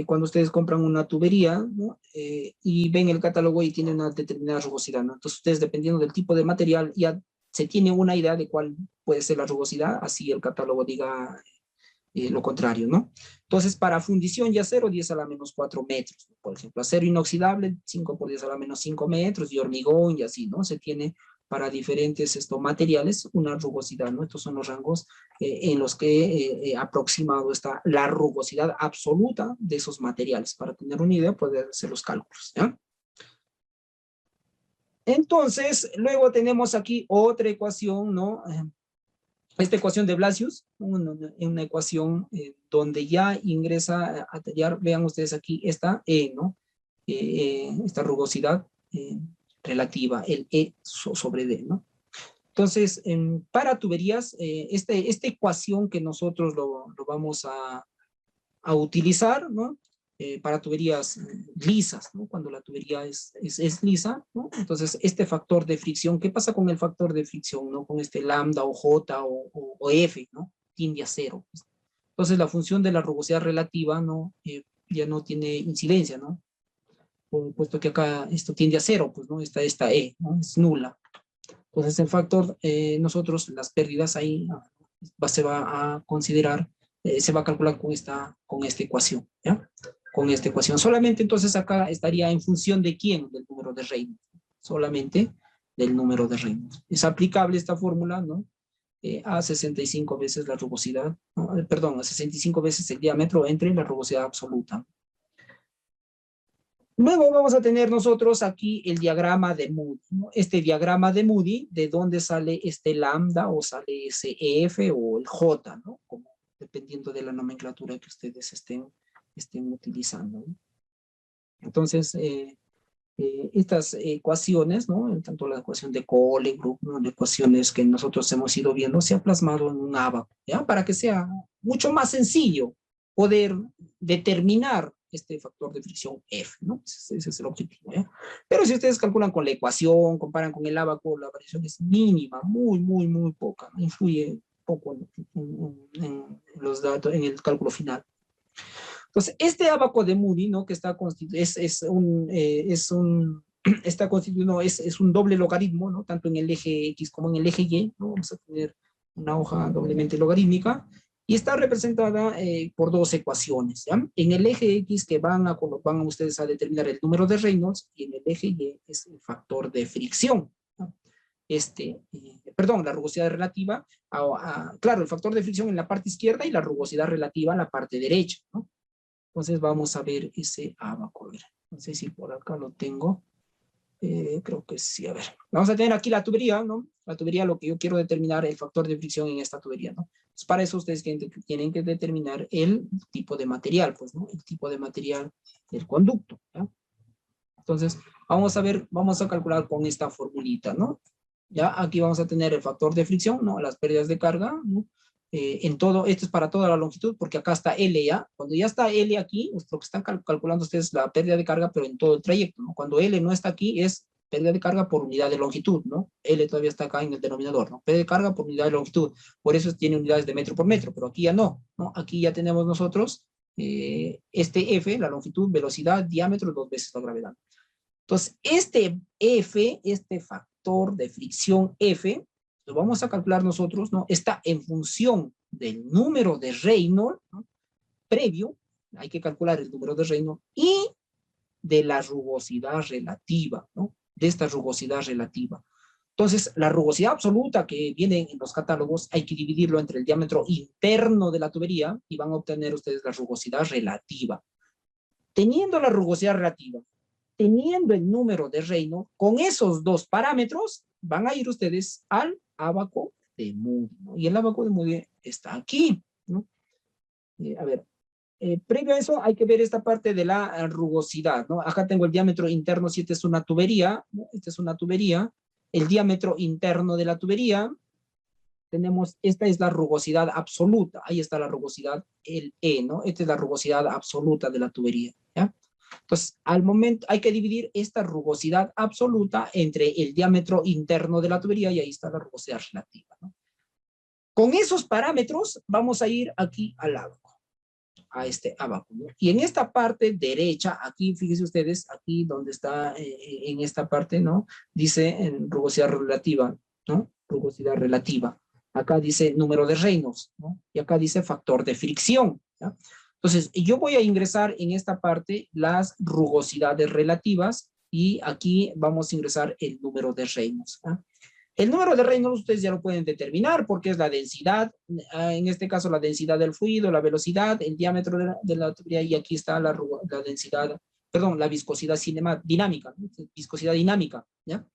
S1: cuando ustedes compran una tubería, ¿no? Y ven el catálogo y tiene una determinada rugosidad, ¿no? Entonces ustedes, dependiendo del tipo de material, ya se tiene una idea de cuál puede ser la rugosidad, así el catálogo diga lo contrario, ¿no? Entonces, para fundición y acero, 10 a la menos 4 metros, ¿no? Por ejemplo, acero inoxidable, 5 por 10 a la menos 5 metros, y hormigón, y así, ¿no? Se tiene para diferentes materiales una rugosidad, ¿no? Estos son los rangos en los que he aproximado está la rugosidad absoluta de esos materiales. Para tener una idea, puede hacer los cálculos, ¿ya? Entonces, luego tenemos aquí otra ecuación, ¿no? Esta ecuación de Blasius, una ecuación donde ya ingresa a tallar, vean ustedes aquí, esta E, ¿no? Esta rugosidad relativa, el E sobre D, ¿no? Entonces, para tuberías, esta ecuación que nosotros lo vamos a utilizar, ¿no? Para tuberías lisas, ¿no? Cuando la tubería es lisa, ¿no? Entonces, este factor de fricción, ¿qué pasa con el factor de fricción, ¿no? Con este lambda o J o F, ¿no? Tiende a 0. Entonces, la función de la rugosidad relativa, ¿no? Ya no tiene incidencia, ¿no? Puesto que acá esto tiende a 0, pues, ¿no? Esta E, ¿no? Es nula. Entonces, el factor, nosotros, las pérdidas ahí se va a considerar, se va a calcular con esta ecuación, ¿ya? Con esta ecuación. Solamente entonces acá estaría en función de quién, del número de Reynolds. Solamente del número de Reynolds. Es aplicable esta fórmula, ¿no? A 65 veces la rugosidad, ¿no? Perdón, a 65 veces el diámetro entre la rugosidad absoluta. Luego vamos a tener nosotros aquí el diagrama de Moody, ¿no? Este diagrama de Moody, de dónde sale este lambda o sale ese F o el J, ¿no? Como, dependiendo de la nomenclatura que ustedes estén utilizando, ¿no? Entonces, estas ecuaciones, ¿no? Tanto la ecuación de Colebrook, ¿no? Las ecuaciones que nosotros hemos ido viendo, se ha plasmado en un ábaco, ¿ya? Para que sea mucho más sencillo poder determinar este factor de fricción F, ¿no? Ese es el objetivo, ¿ya? Pero si ustedes calculan con la ecuación, comparan con el ábaco, la variación es mínima, muy poca, ¿no? Influye poco en los datos, en el cálculo final. Entonces, este ábaco de Moody, ¿no? Que está constituido, está constituido, es un doble logaritmo, ¿no? Tanto en el eje X como en el eje Y, ¿no? Vamos a tener una hoja doblemente logarítmica. y está representada por dos ecuaciones, ¿ya? En el eje X que van ustedes a determinar el número de Reynolds, y en el eje Y es el factor de fricción, ¿no? Perdón, la rugosidad relativa, claro, el factor de fricción en la parte izquierda y la rugosidad relativa en la parte derecha, ¿no? Entonces vamos a ver ese abaco, a ver, no sé si por acá lo tengo. Creo que sí, a ver. Vamos a tener aquí la tubería, ¿no? La tubería, lo que yo quiero determinar, el factor de fricción en esta tubería, ¿no? Pues para eso ustedes tienen que determinar el tipo de material, pues, ¿no? El tipo de material del conducto, ¿ya? Entonces, vamos a ver, vamos a calcular con esta formulita, ¿no? Ya, aquí vamos a tener el factor de fricción, ¿no? Las pérdidas de carga, ¿no? En todo, esto es para toda la longitud, porque acá está L ya. Cuando ya está L aquí, lo que están calculando ustedes es la pérdida de carga, pero en todo el trayecto, ¿no? Cuando L no está aquí, es pérdida de carga por unidad de longitud, ¿no? L todavía está acá en el denominador, ¿no? Pérdida de carga por unidad de longitud. Por eso tiene unidades de metro por metro, pero aquí ya no, ¿no? Aquí ya tenemos nosotros este F, la longitud, velocidad, diámetro, 2 veces la gravedad. Entonces, este F, este factor de fricción F, lo vamos a calcular nosotros, ¿no? Está en función del número de Reynolds, ¿no? Previo, hay que calcular el número de Reynolds, y de la rugosidad relativa, ¿no? De esta rugosidad relativa. Entonces, la rugosidad absoluta que viene en los catálogos, hay que dividirlo entre el diámetro interno de la tubería y van a obtener ustedes la rugosidad relativa. Teniendo la rugosidad relativa, teniendo el número de Reynolds, con esos dos parámetros van a ir ustedes al ábaco de Moody, ¿no? Y el ábaco de Moody está aquí, ¿no? A ver, previo a eso hay que ver esta parte de la rugosidad, ¿no? Acá tengo el diámetro interno, si esta es una tubería, ¿no? Esta es una tubería, el diámetro interno de la tubería, tenemos, esta es la rugosidad absoluta, ahí está la rugosidad, el E, ¿no? Esta es la rugosidad absoluta de la tubería, ¿ya? Entonces, al momento hay que dividir esta rugosidad absoluta entre el diámetro interno de la tubería y ahí está la rugosidad relativa, ¿no? Con esos parámetros vamos a ir aquí al ábaco, a este ábaco, ¿no? Y en esta parte derecha, aquí, fíjense ustedes, aquí donde está, en esta parte, ¿no? Dice en rugosidad relativa, ¿no? Rugosidad relativa. Acá dice número de Reynolds, ¿no? Y acá dice factor de fricción, ¿ya? Entonces, yo voy a ingresar en esta parte las rugosidades relativas y aquí vamos a ingresar el número de Reynolds, ¿no? El número de Reynolds ustedes ya lo pueden determinar porque es la densidad, en este caso la densidad del fluido, la velocidad, el diámetro de la tubería y aquí está la densidad, perdón, la viscosidad dinámica, ¿no? Viscosidad dinámica, ¿ya?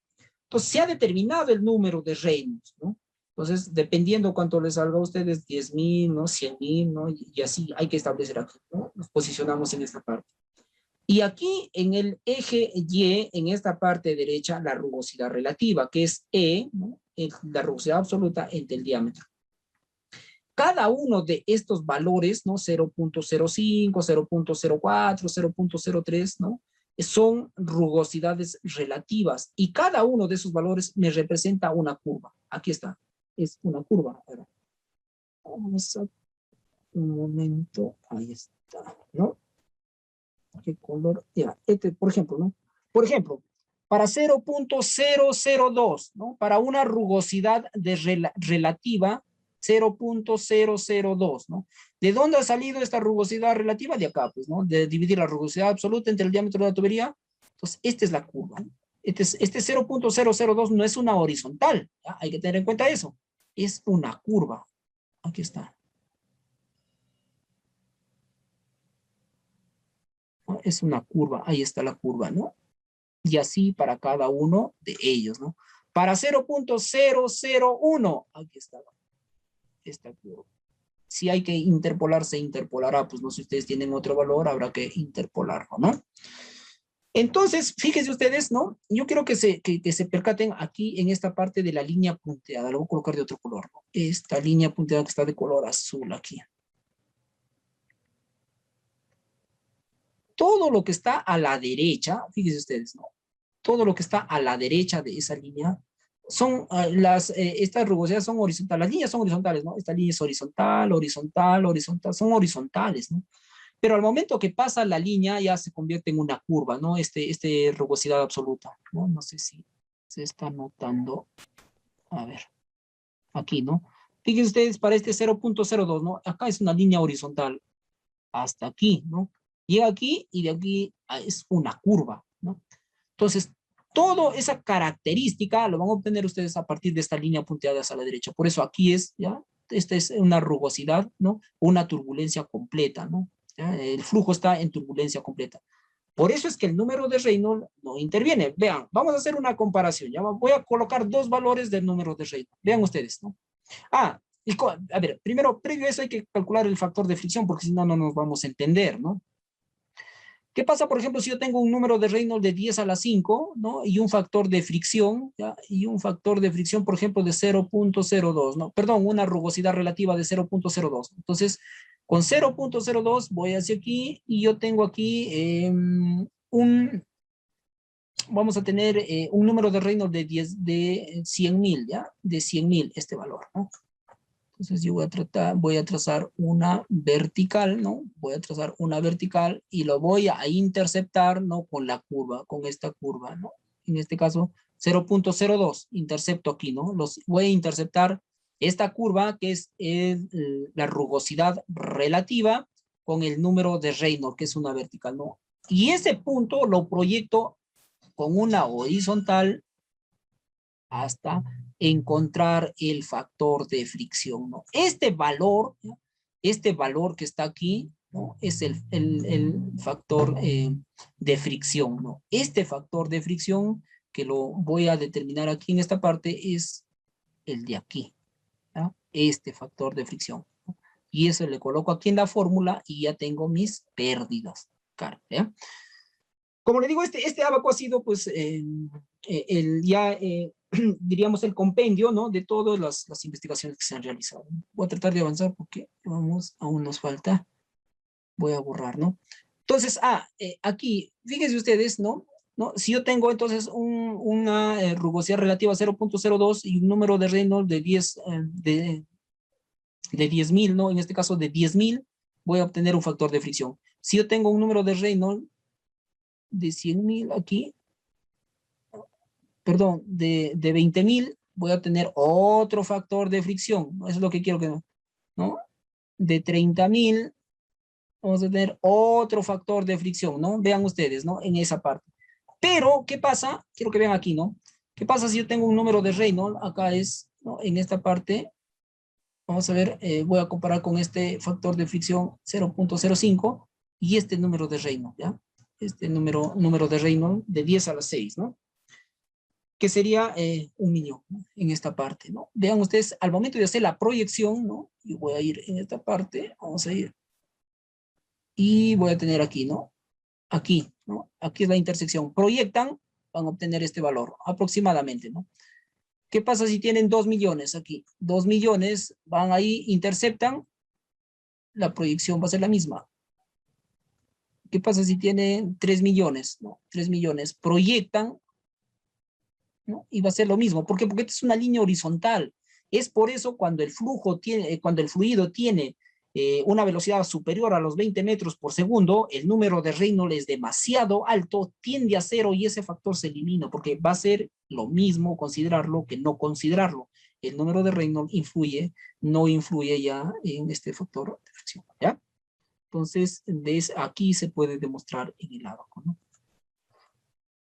S1: Entonces se ha determinado el número de Reynolds, ¿no? Entonces, dependiendo cuánto les salga a ustedes, 10.000, ¿no? 100.000, ¿no? Y así hay que establecer aquí, ¿no? Nos posicionamos en esta parte. Y aquí en el eje Y, en esta parte derecha, la rugosidad relativa, que es E, ¿no? La rugosidad absoluta entre el diámetro. Cada uno de estos valores, ¿no? 0.05, 0.04, 0.03, ¿no? Son rugosidades relativas y cada uno de esos valores me representa una curva. Aquí está, es una curva. Vamos a un momento, ahí está, ¿no? ¿Qué color? Ya, por ejemplo, ¿no? Por ejemplo, para 0.002, ¿no? Para una rugosidad relativa 0.002, ¿no? ¿De dónde ha salido esta rugosidad relativa? De acá, pues, ¿no? De dividir la rugosidad absoluta entre el diámetro de la tubería. Entonces, esta es la curva, ¿no? Este 0.002 no es una horizontal, ¿ya? Hay que tener en cuenta eso. Es una curva. Aquí está. ¿No? Es una curva, ahí está la curva, ¿no? Y así para cada uno de ellos, ¿no? Para 0.001, aquí está esta curva. Si hay que interpolar, se interpolará, pues no sé si ustedes tienen otro valor, habrá que interpolarlo, ¿no? Entonces, fíjense ustedes, ¿no? Yo quiero que se percaten aquí en esta parte de la línea punteada, lo voy a colocar de otro color, ¿no? Esta línea punteada que está de color azul aquí. Todo lo que está a la derecha, fíjense ustedes, ¿no? Todo lo que está a la derecha de esa línea son estas rugosidades son horizontales, las líneas son horizontales, ¿no? Esta línea es horizontal, horizontal, horizontal, son horizontales, ¿no? Pero al momento que pasa la línea ya se convierte en una curva, ¿no? Este rugosidad absoluta, ¿no? No sé si se está notando, a ver, aquí, ¿no? Fíjense ustedes para este 0.02, ¿no? Acá es una línea horizontal hasta aquí, ¿no? Llega aquí y de aquí es una curva, ¿no? Entonces, toda esa característica lo van a obtener ustedes a partir de esta línea punteada hacia la derecha. Por eso aquí es, ¿ya? Esta es una rugosidad, ¿no? Una turbulencia completa, ¿no? ¿Ya? El flujo está en turbulencia completa. Por eso es que el número de Reynolds no interviene. Vean, vamos a hacer una comparación. Ya voy a colocar dos valores del número de Reynolds. Vean ustedes, ¿no? Ah, a ver, primero, previo a eso hay que calcular el factor de fricción, porque si no, no nos vamos a entender, ¿no? ¿Qué pasa, por ejemplo, si yo tengo un número de Reynolds de 10 a la 5, ¿no? Y un factor de fricción, ¿ya? Y un factor de fricción, por ejemplo, de 0.02, ¿no? Perdón, una rugosidad relativa de 0.02. Entonces, con 0.02 voy hacia aquí y yo tengo aquí vamos a tener un número de Reynolds de 100.000, ¿ya? De 100.000 este valor, ¿no? Entonces yo voy a trazar una vertical, ¿no? Voy a trazar una vertical y lo voy a interceptar, ¿no? Con la curva, con esta curva, ¿no? En este caso, 0.02, intercepto aquí, ¿no? Voy a interceptar esta curva que es la rugosidad relativa con el número de Reynolds, que es una vertical, ¿no? Y ese punto lo proyecto con una horizontal hasta encontrar el factor de fricción, ¿no? Este valor que está aquí, ¿no? Es el factor de fricción, ¿no? Este factor de fricción que lo voy a determinar aquí en esta parte es el de aquí, ¿no? Este factor de fricción, ¿no? Y eso le coloco aquí en la fórmula y ya tengo mis pérdidas, ¿ya? Como le digo, este abaco ha sido, pues, diríamos, el compendio, ¿no? De todas las investigaciones que se han realizado. Voy a tratar de avanzar porque aún nos falta. Voy a borrar, ¿no? Entonces, aquí, fíjense ustedes, ¿no? Si yo tengo entonces una rugosidad relativa a 0.02 y un número de Reynolds de 10.000, ¿no? En este caso de 10.000, voy a obtener un factor de fricción. Si yo tengo un número de Reynolds de 100.000 aquí, perdón, de 20.000, voy a tener otro factor de fricción, ¿no? Eso es lo que quiero que ¿no? De 30.000, vamos a tener otro factor de fricción, ¿no? Vean ustedes, ¿no? En esa parte. Pero, ¿qué pasa? Quiero que vean aquí, ¿no? ¿Qué pasa si yo tengo un número de Reynolds? Acá es, ¿no? En esta parte, vamos a ver, voy a comparar con este factor de fricción 0.05 y este número de Reynolds, ¿ya? Este número de Reynolds de 10 a la 6, ¿no? Que sería 1.000.000, ¿no? En esta parte, ¿no? Vean ustedes, al momento de hacer la proyección, ¿no? Yo voy a ir en esta parte, vamos a ir, y voy a tener aquí, ¿no? Aquí, ¿no? Aquí es la intersección. Proyectan, van a obtener este valor, aproximadamente, ¿no? ¿Qué pasa si tienen 2 millones aquí? 2 millones, van ahí, interceptan, la proyección va a ser la misma. ¿Qué pasa si tienen 3 millones? ¿No? 3 millones, proyectan, ¿no? Y va a ser lo mismo. ¿Por qué? Porque esta es una línea horizontal. Es por eso cuando el fluido tiene una velocidad superior a los 20 metros por segundo, el número de Reynolds es demasiado alto, tiende a cero y ese factor se elimina porque va a ser lo mismo considerarlo que no considerarlo. El número de Reynolds no influye ya en este factor de fricción, ¿ya? Entonces, aquí se puede demostrar en el abaco, ¿no?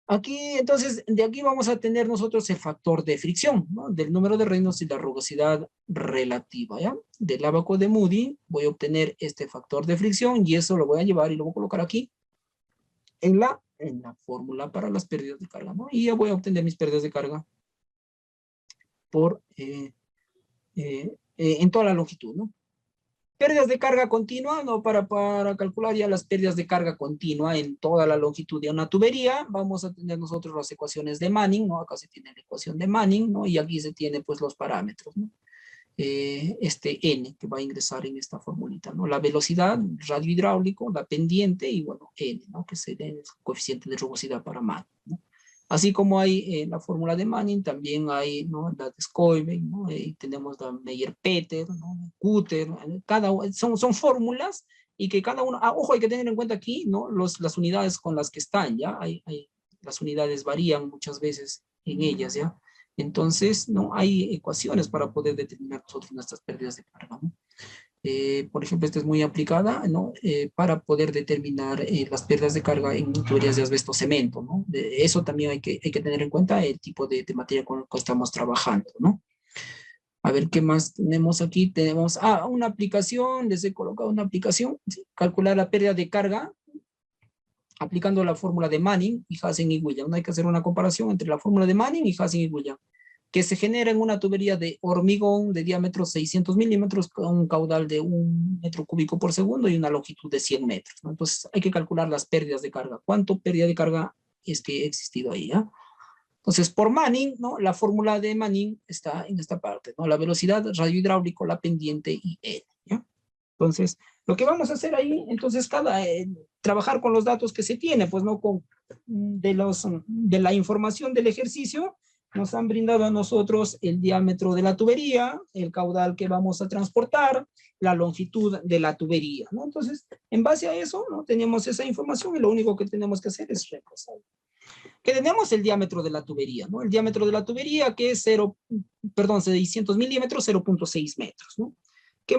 S1: Aquí, entonces, de aquí vamos a tener nosotros el factor de fricción, ¿no? Del número de Reynolds y la rugosidad relativa, ¿ya? Del abaco de Moody voy a obtener este factor de fricción y eso lo voy a llevar y lo voy a colocar aquí en la fórmula para las pérdidas de carga, ¿no? Y ya voy a obtener mis pérdidas de carga en toda la longitud, ¿no? Pérdidas de carga continua, ¿no? Para calcular ya las pérdidas de carga continua en toda la longitud de una tubería, vamos a tener nosotros las ecuaciones de Manning, ¿no? Acá se tiene la ecuación de Manning, ¿no? Y aquí se tiene pues los parámetros, ¿no? Este N que va a ingresar en esta formulita, ¿no? La velocidad, radio hidráulico, la pendiente y bueno, N, ¿no? Que sería el coeficiente de rugosidad para Manning, ¿no? Así como hay la fórmula de Manning, también hay, ¿no? La de Stuyvesant, ¿no? Y tenemos la Meyer-Peter, ¿no? Kutter, son fórmulas y que cada uno, ojo, hay que tener en cuenta aquí, ¿no? Las unidades con las que están, ¿ya? Las unidades varían muchas veces en ellas, ¿ya? Entonces, ¿no? Hay ecuaciones para poder determinar nosotros nuestras pérdidas de carga, ¿no? Por ejemplo, esta es muy aplicada, ¿no? Para poder determinar las pérdidas de carga en tuberías de asbesto cemento, ¿no? Eso también hay que tener en cuenta el tipo de materia con el que estamos trabajando, ¿no? A ver, ¿qué más tenemos aquí? Tenemos, una aplicación, les he colocado una aplicación, ¿sí? Calcular la pérdida de carga aplicando la fórmula de Manning y Hazen y Williams. No hay que hacer una comparación entre la fórmula de Manning y Hazen y Williams, que se genera en una tubería de hormigón de diámetro 600 milímetros con un caudal de 1 metro cúbico por segundo y una longitud de 100 metros, ¿no? Entonces hay que calcular las pérdidas de carga. ¿Cuánto pérdida de carga es que ha existido ahí? ¿Ya? Entonces, por Manning, ¿no? La fórmula de Manning está en esta parte, ¿no? La velocidad, radio hidráulico, la pendiente y N, ¿ya? Entonces, lo que vamos a hacer ahí, entonces, trabajar con los datos que se tiene, pues, ¿no? De la información del ejercicio, nos han brindado a nosotros el diámetro de la tubería, el caudal que vamos a transportar, la longitud de la tubería, ¿no? Entonces, en base a eso, ¿no? Tenemos esa información y lo único que tenemos que hacer es reemplazar. Que tenemos el diámetro de la tubería, ¿no? El diámetro de la tubería que es 600 milímetros, 0.6 metros, ¿no? ¿Qué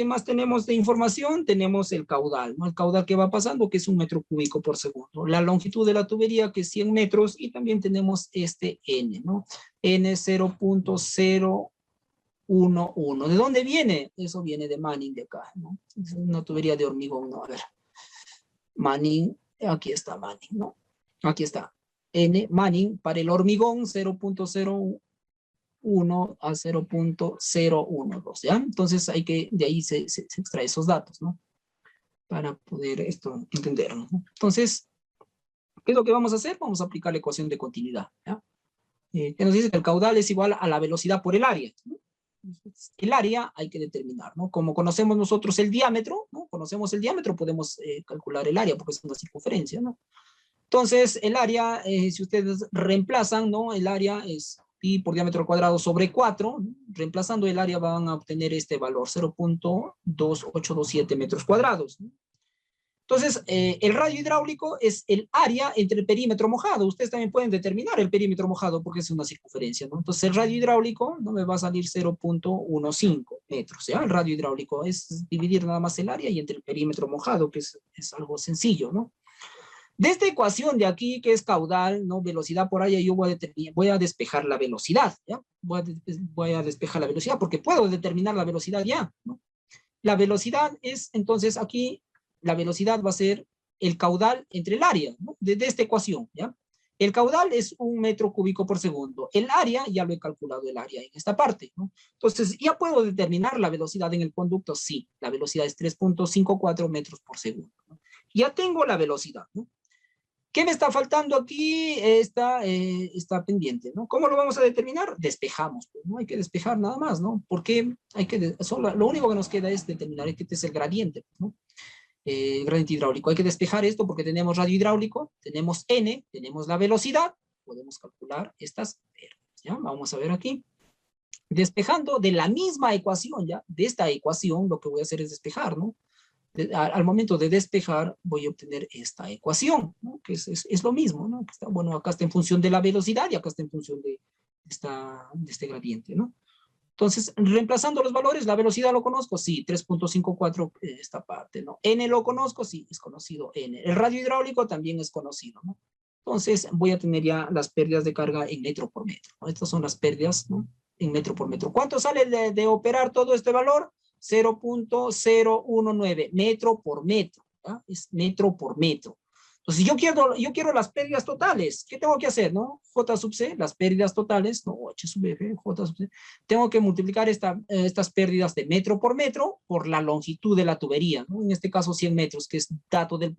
S1: más tenemos de información? Tenemos el caudal, ¿no? El caudal que va pasando, que es 1 metro cúbico por segundo. La longitud de la tubería, que es 100 metros, y también tenemos este N, ¿no? N 0.011. ¿De dónde viene? Eso viene de Manning de acá, ¿no? Es una tubería de hormigón, ¿no? A ver. Manning, aquí está Manning, ¿no? Aquí está. N Manning para el hormigón 0.01 a 0.012, ¿ya? Entonces de ahí se extrae esos datos, ¿no? Para poder entender, ¿no? Entonces, ¿qué es lo que vamos a hacer? Vamos a aplicar la ecuación de continuidad, ¿ya? Que nos dice que el caudal es igual a la velocidad por el área, ¿no? El área hay que determinar, ¿no? Como conocemos nosotros el diámetro, ¿no? Conocemos el diámetro, podemos calcular el área porque es una circunferencia, ¿no? Entonces, el área, si ustedes reemplazan, ¿no? El área es pi por diámetro al cuadrado sobre 4, ¿no? Reemplazando el área van a obtener este valor, 0.2827 metros cuadrados, ¿no? Entonces, el radio hidráulico es el área entre el perímetro mojado. Ustedes también pueden determinar el perímetro mojado porque es una circunferencia, ¿no? Entonces, el radio hidráulico no me va a salir 0.15 metros, ¿ya? El radio hidráulico es dividir nada más el área y entre el perímetro mojado, que es algo sencillo, ¿no? De esta ecuación de aquí, que es caudal, ¿no? Velocidad por área, yo voy a despejar la velocidad, ¿ya? Voy a despejar la velocidad porque puedo determinar la velocidad ya, ¿no? La velocidad es, entonces, aquí, la velocidad va a ser el caudal entre el área, ¿no? De esta ecuación, ¿ya? El caudal es 1 metro cúbico por segundo. El área, ya lo he calculado el área en esta parte, ¿no? Entonces, ¿ya puedo determinar la velocidad en el conducto? Sí, la velocidad es 3.54 metros por segundo, ¿no? Ya tengo la velocidad, ¿no? ¿Qué me está faltando aquí? Está pendiente, ¿no? ¿Cómo lo vamos a determinar? Despejamos, pues, ¿no? Hay que despejar nada más, ¿no? Porque lo único que nos queda es determinar que este es el gradiente, ¿no? Gradiente hidráulico. Hay que despejar esto porque tenemos radio hidráulico, tenemos N, tenemos la velocidad, podemos calcular estas pérdidas, ¿ya? Vamos a ver aquí. Despejando de la misma ecuación, ¿ya? De esta ecuación lo que voy a hacer es despejar, ¿no? Al momento de despejar voy a obtener esta ecuación, ¿no? Que es lo mismo, ¿no? Bueno, acá está en función de la velocidad y acá está en función de este gradiente, ¿no? Entonces, reemplazando los valores, la velocidad lo conozco, sí, 3.54 esta parte, ¿no? N lo conozco, sí, es conocido N. El radio hidráulico también es conocido, ¿no? Entonces, voy a tener ya las pérdidas de carga en metro por metro, ¿no? Estas son las pérdidas, ¿no? En metro por metro. ¿Cuánto sale de operar todo este valor? 0.019 metro por metro, ¿ya? Es metro por metro. Entonces, yo quiero las pérdidas totales. ¿Qué tengo que hacer, no? J sub C, las pérdidas totales, no, H sub F, J sub C. Tengo que multiplicar estas pérdidas de metro por la longitud de la tubería, ¿no? En este caso 100 metros, que es dato del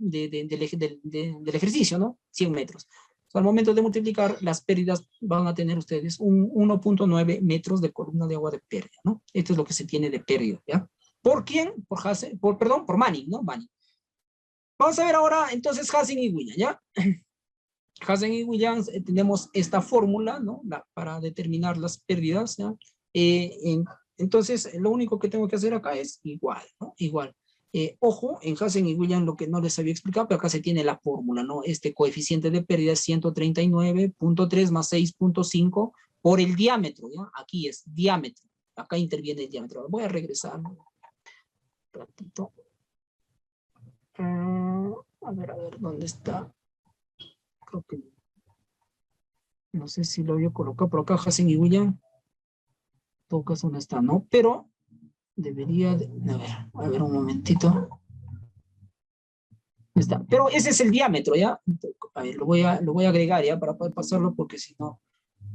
S1: ejercicio, ¿no? 100 metros. Al momento de multiplicar, las pérdidas van a tener ustedes un 1.9 metros de columna de agua de pérdida, ¿no? Esto es lo que se tiene de pérdida, ¿ya? ¿Por quién? Por Manning, ¿no? Manning. Vamos a ver ahora, entonces, Hazen y Williams, ¿ya? Hazen y Williams, tenemos esta fórmula, ¿no? Para determinar las pérdidas, ¿ya? Entonces, lo único que tengo que hacer acá es igual, ¿no? Igual. Ojo, en Hazen y Williams lo que no les había explicado, pero acá se tiene la fórmula, ¿no? Este coeficiente de pérdida es 139.3 más 6.5 por el diámetro, ¿ya? Aquí es diámetro. Acá interviene el diámetro. Voy a regresar un ratito. A ver, ¿dónde está? Creo que no sé si lo había colocado por acá, Hassan y William. En todo caso no está, ¿no? Pero debería de, a ver un momentito. Está. Pero ese es el diámetro, ¿ya? A ver, lo voy a agregar, ¿ya? Para poder pasarlo, porque si no,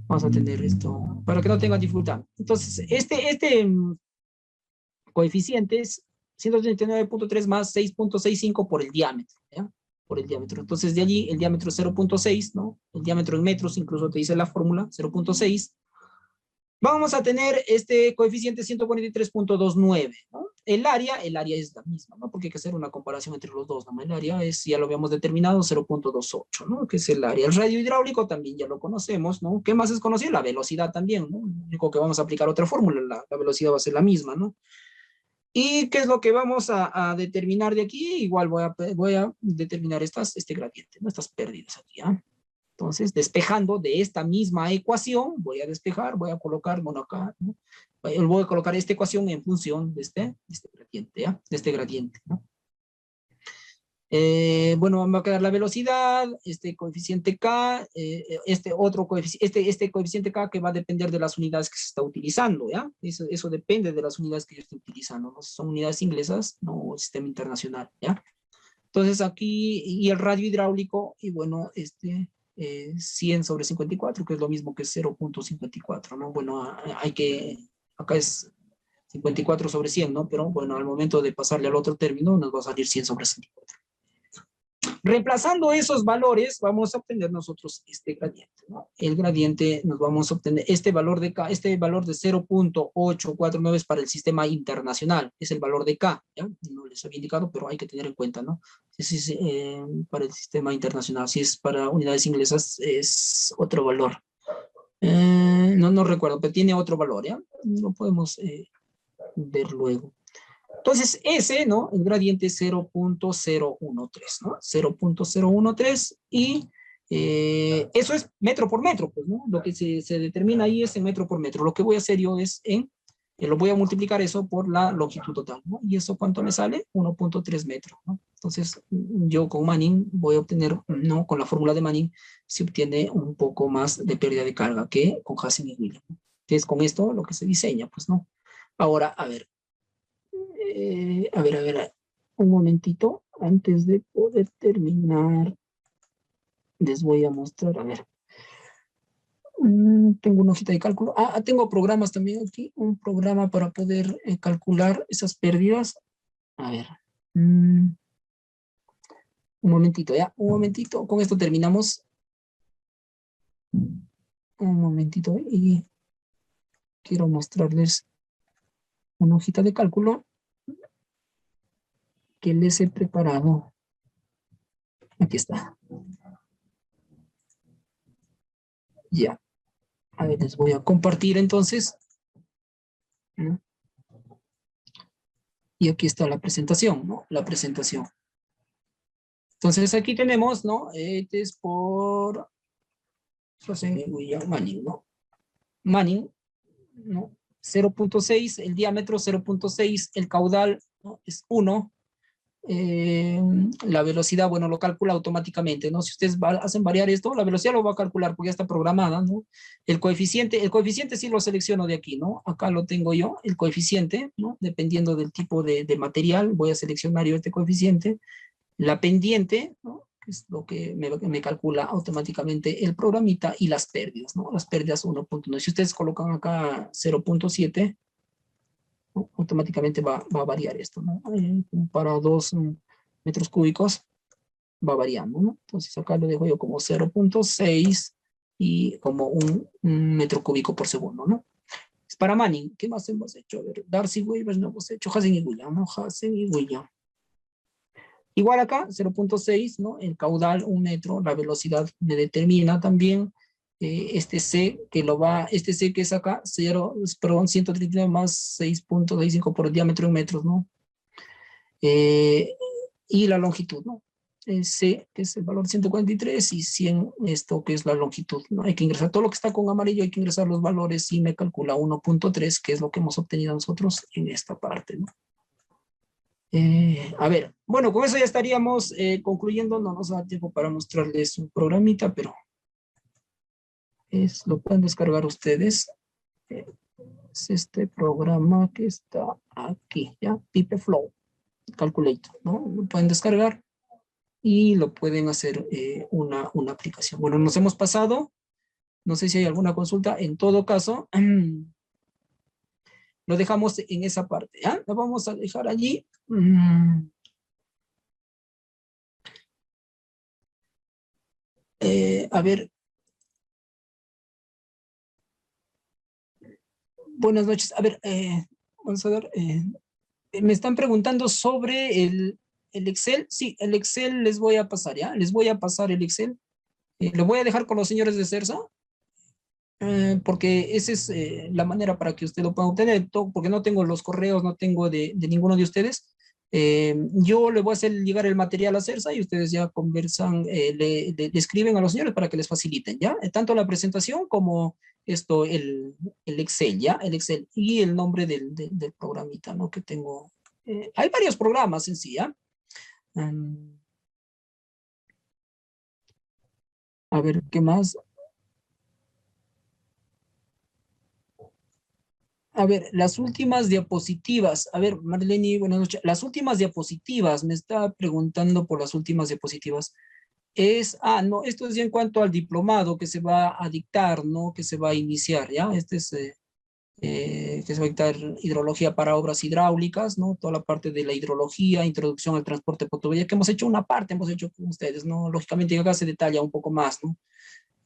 S1: vamos a tener esto, para que no tenga dificultad. Entonces, este coeficiente es 139.3 más 6.65 por el diámetro, ¿ya? Por el diámetro. Entonces, de allí, el diámetro es 0.6, ¿no? El diámetro en metros, incluso te dice la fórmula, 0.6. Vamos a tener este coeficiente 143.29, ¿no? El área es la misma, ¿no? Porque hay que hacer una comparación entre los dos, ¿no? El área es, ya lo habíamos determinado, 0.28, ¿no? Que es el área. El radio hidráulico también ya lo conocemos, ¿no? ¿Qué más es conocido? La velocidad también, ¿no? Lo único que vamos a aplicar otra fórmula, la velocidad va a ser la misma, ¿no? ¿Y qué es lo que vamos a determinar de aquí? Igual voy a determinar este gradiente, ¿no? Estas pérdidas aquí, ¿ah? Entonces, despejando de esta misma ecuación, voy a despejar, voy a colocar, bueno, acá, ¿no? Voy a colocar esta ecuación en función de este gradiente, ¿ya? De este gradiente, ¿no? Bueno, va a quedar la velocidad, este coeficiente K, este otro coeficiente, este coeficiente K que va a depender de las unidades que se está utilizando, ¿ya? Eso depende de las unidades que yo estoy utilizando, ¿no? Son unidades inglesas, no sistema internacional, ¿ya? Entonces aquí, y el radio hidráulico, y bueno, 100 sobre 54, que es lo mismo que 0.54, ¿no? Bueno, acá es 54 sobre 100, ¿no? Pero bueno, al momento de pasarle al otro término, nos va a salir 100 sobre 64. Reemplazando esos valores, vamos a obtener nosotros este gradiente, ¿no? El gradiente nos vamos a obtener, este valor de K, este valor de 0.849 es para el sistema internacional, es el valor de K, ¿ya? No les había indicado, pero hay que tener en cuenta, ¿no? Es para el sistema internacional, si es para unidades inglesas, es otro valor. No recuerdo, pero tiene otro valor, ¿ya? Lo podemos ver luego. Entonces, ese, ¿no? El gradiente es 0.013, ¿no? 0.013 y eso es metro por metro, pues, ¿no? Lo que se determina ahí es en metro por metro. Lo que voy a hacer yo es lo voy a multiplicar eso por la longitud total, ¿no? ¿Y eso cuánto me sale? 1.3 metros, ¿no? Entonces, yo con Manning voy a obtener, ¿no? Con la fórmula de Manning se obtiene un poco más de pérdida de carga que con Hassan y William, ¿no? Que es con esto lo que se diseña, pues, ¿no? Ahora, a ver, un momentito, antes de poder terminar, les voy a mostrar, a ver, tengo una hojita de cálculo, tengo programas también aquí, un programa para poder calcular esas pérdidas, a ver, un momentito, ya, un momentito, con esto terminamos, un momentito, y quiero mostrarles una hojita de cálculo que les he preparado, aquí está, ya. A ver, les voy a compartir entonces, ¿no? Y aquí está la presentación, ¿no? La presentación. Entonces aquí tenemos, ¿no? Este es por William Manning, ¿no? Manning, ¿no? 0.6, el diámetro 0.6, el caudal, ¿no? Es 1. La velocidad, bueno, lo calcula automáticamente, ¿no? Si ustedes hacen variar esto, la velocidad lo va a calcular porque ya está programada, ¿no? El coeficiente sí lo selecciono de aquí, ¿no? Acá lo tengo yo, el coeficiente, ¿no? Dependiendo del tipo de material, voy a seleccionar yo este coeficiente. La pendiente, ¿no? Que es lo que me calcula automáticamente el programita, y las pérdidas, ¿no? Las pérdidas 1.9. Si ustedes colocan acá 0.7, ¿no? Automáticamente va a variar esto, ¿no? Para 2 metros cúbicos va variando, ¿no? Entonces acá lo dejo yo como 0.6 y como un metro cúbico por segundo, ¿no? Es para Manning. ¿Qué más hemos hecho? A ver, Darcy Weaver no hemos hecho, Hassan y William, ¿no? Hassan y William. Igual acá, 0.6, ¿no? El caudal, 1 metro, la velocidad me determina también este C que es acá, 139 más 6.65 por el diámetro en metros, ¿no? Y la longitud, ¿no? C, que es el valor 143, y 100, esto que es la longitud, ¿no? Hay que ingresar todo lo que está con amarillo, hay que ingresar los valores y me calcula 1.3, que es lo que hemos obtenido nosotros en esta parte, ¿no? A ver, bueno, con eso ya estaríamos concluyendo, no nos da tiempo para mostrarles un programita, pero lo pueden descargar ustedes. Es este programa que está aquí, ¿ya? PipeFlow Calculator, ¿no? Lo pueden descargar y lo pueden hacer una aplicación. Bueno, nos hemos pasado, no sé si hay alguna consulta, en todo caso, lo dejamos en esa parte, ¿ya? Lo vamos a dejar allí. A ver. Buenas noches. A ver, vamos a ver. Me están preguntando sobre el Excel. Sí, el Excel les voy a pasar, ¿ya? Les voy a pasar el Excel. Lo voy a dejar con los señores de CERSA, porque esa es la manera para que usted lo pueda obtener, porque no tengo los correos, no tengo de ninguno de ustedes. Yo le voy a hacer llegar el material a CERSA y ustedes ya conversan, le escriben a los señores para que les faciliten, ¿ya? Tanto la presentación como el Excel, ¿ya? El Excel y el nombre del programita, ¿no? Que tengo. Hay varios programas en sí, ¿ya? A ver, ¿qué más? A ver, las últimas diapositivas. A ver, Marlene, buenas noches. Las últimas diapositivas, me está preguntando por las últimas diapositivas. No, esto es ya en cuanto al diplomado que se va a dictar, ¿no? Que se va a iniciar, ¿ya? Este es, que se va a dictar hidrología para obras hidráulicas, ¿no? Toda la parte de la hidrología, introducción al transporte potable, que hemos hecho una parte, hemos hecho con ustedes, ¿no? Lógicamente acá se detalla un poco más, ¿no?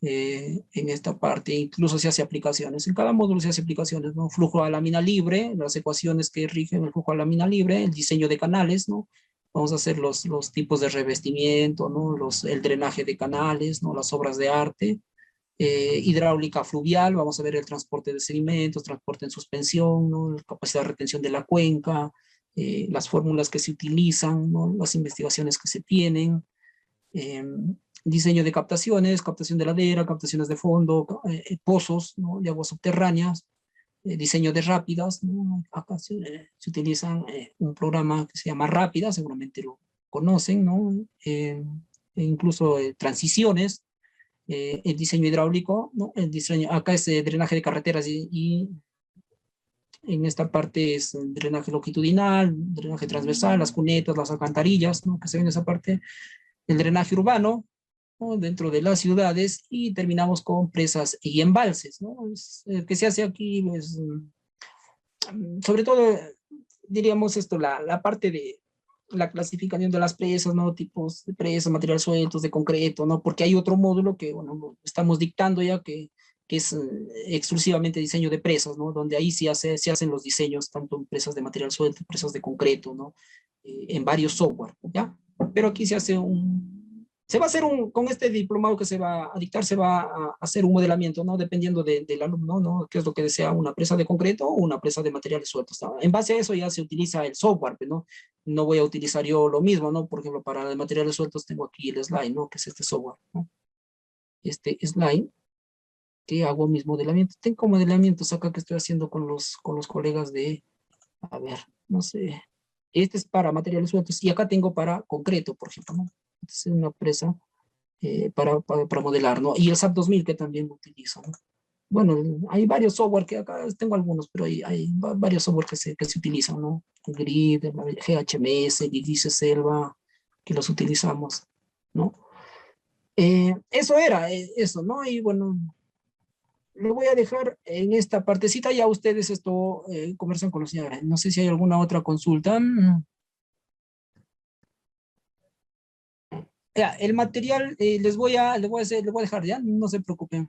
S1: En esta parte, incluso se hace aplicaciones, en cada módulo se hace aplicaciones, ¿no? Flujo a lámina libre, las ecuaciones que rigen el flujo a lámina libre, el diseño de canales, ¿no? Vamos a hacer los tipos de revestimiento, ¿no? El drenaje de canales, ¿no? Las obras de arte, hidráulica fluvial, vamos a ver el transporte de sedimentos, transporte en suspensión, ¿no? La capacidad de retención de la cuenca, las fórmulas que se utilizan, ¿no? Las investigaciones que se tienen, eh, diseño de captaciones, captación de ladera, captaciones de fondo, pozos, ¿no? De aguas subterráneas, diseño de rápidas, ¿no? Acá se utilizan un programa que se llama Rápida, seguramente lo conocen, ¿no? E incluso transiciones, el diseño hidráulico, ¿no? El diseño, acá es drenaje de carreteras y en esta parte es el drenaje longitudinal, drenaje transversal, las cunetas, las alcantarillas, ¿no? Que se ven en esa parte, el drenaje urbano, ¿no? Dentro de las ciudades, y terminamos con presas y embalses, ¿no? Que se hace aquí, pues, sobre todo, diríamos esto, la parte de la clasificación de las presas, ¿no? Tipos de presas, materiales sueltos, de concreto, ¿no? Porque hay otro módulo que, bueno, estamos dictando ya que es exclusivamente diseño de presas, ¿no? Donde ahí se hacen los diseños, tanto en presas de material suelto, presas de concreto, ¿no? En varios software, ¿ya? Pero aquí se hace se va a hacer con este diplomado que se va a dictar, se va a hacer un modelamiento, ¿no? Dependiendo del alumno, ¿no? Qué es lo que desea, una presa de concreto o una presa de materiales sueltos, ¿no? En base a eso ya se utiliza el software, ¿no? No voy a utilizar yo lo mismo, ¿no? Por ejemplo, para materiales sueltos tengo aquí el Slide, ¿no? Que es este software, ¿no? Este Slide, que hago mis modelamientos. Tengo modelamientos acá que estoy haciendo con los colegas a ver, no sé. Este es para materiales sueltos y acá tengo para concreto, por ejemplo, ¿no? Esta es una presa para modelar, ¿no? Y el SAP 2000 que también utilizo, ¿no? Bueno, hay varios software que acá tengo algunos, pero hay varios software que se utilizan, ¿no? Grid, GHMS, Dice Selva, que los utilizamos, ¿no? Eso era, eso, ¿no? Y bueno, lo voy a dejar en esta partecita, ya ustedes esto conversan con los señores. No sé si hay alguna otra consulta. Ya, el material les voy a dejar, ya, no se preocupen.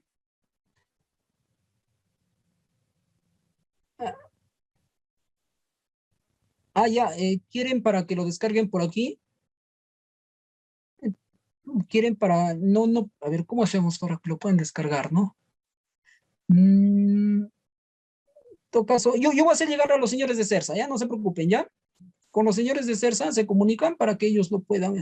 S1: Ya, ¿quieren para que lo descarguen por aquí? ¿Quieren no, a ver, ¿cómo hacemos para que lo puedan descargar, no? En todo caso, yo voy a hacer llegar a los señores de CERSA, ya, no se preocupen, ¿ya? con los señores de CERSA se comunican para que ellos lo puedan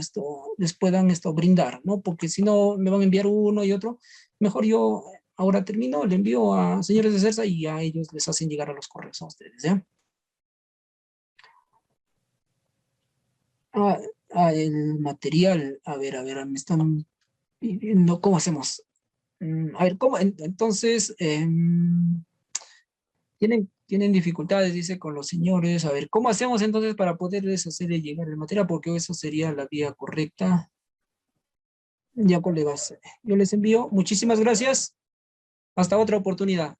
S1: les puedan brindar, ¿no? Porque si no me van a enviar uno y otro, mejor yo ahora termino, le envío a señores de CERSA y a ellos les hacen llegar a los correos a ustedes, ¿ya? Ah, el material, a ver, me están pidiendo, ¿cómo hacemos? A ver, ¿cómo? Entonces, tienen dificultades, dice, con los señores. A ver, ¿cómo hacemos entonces para poderles hacerle llegar el material? Porque eso sería la vía correcta. Ya, colegas, yo les envío. Muchísimas gracias. Hasta otra oportunidad.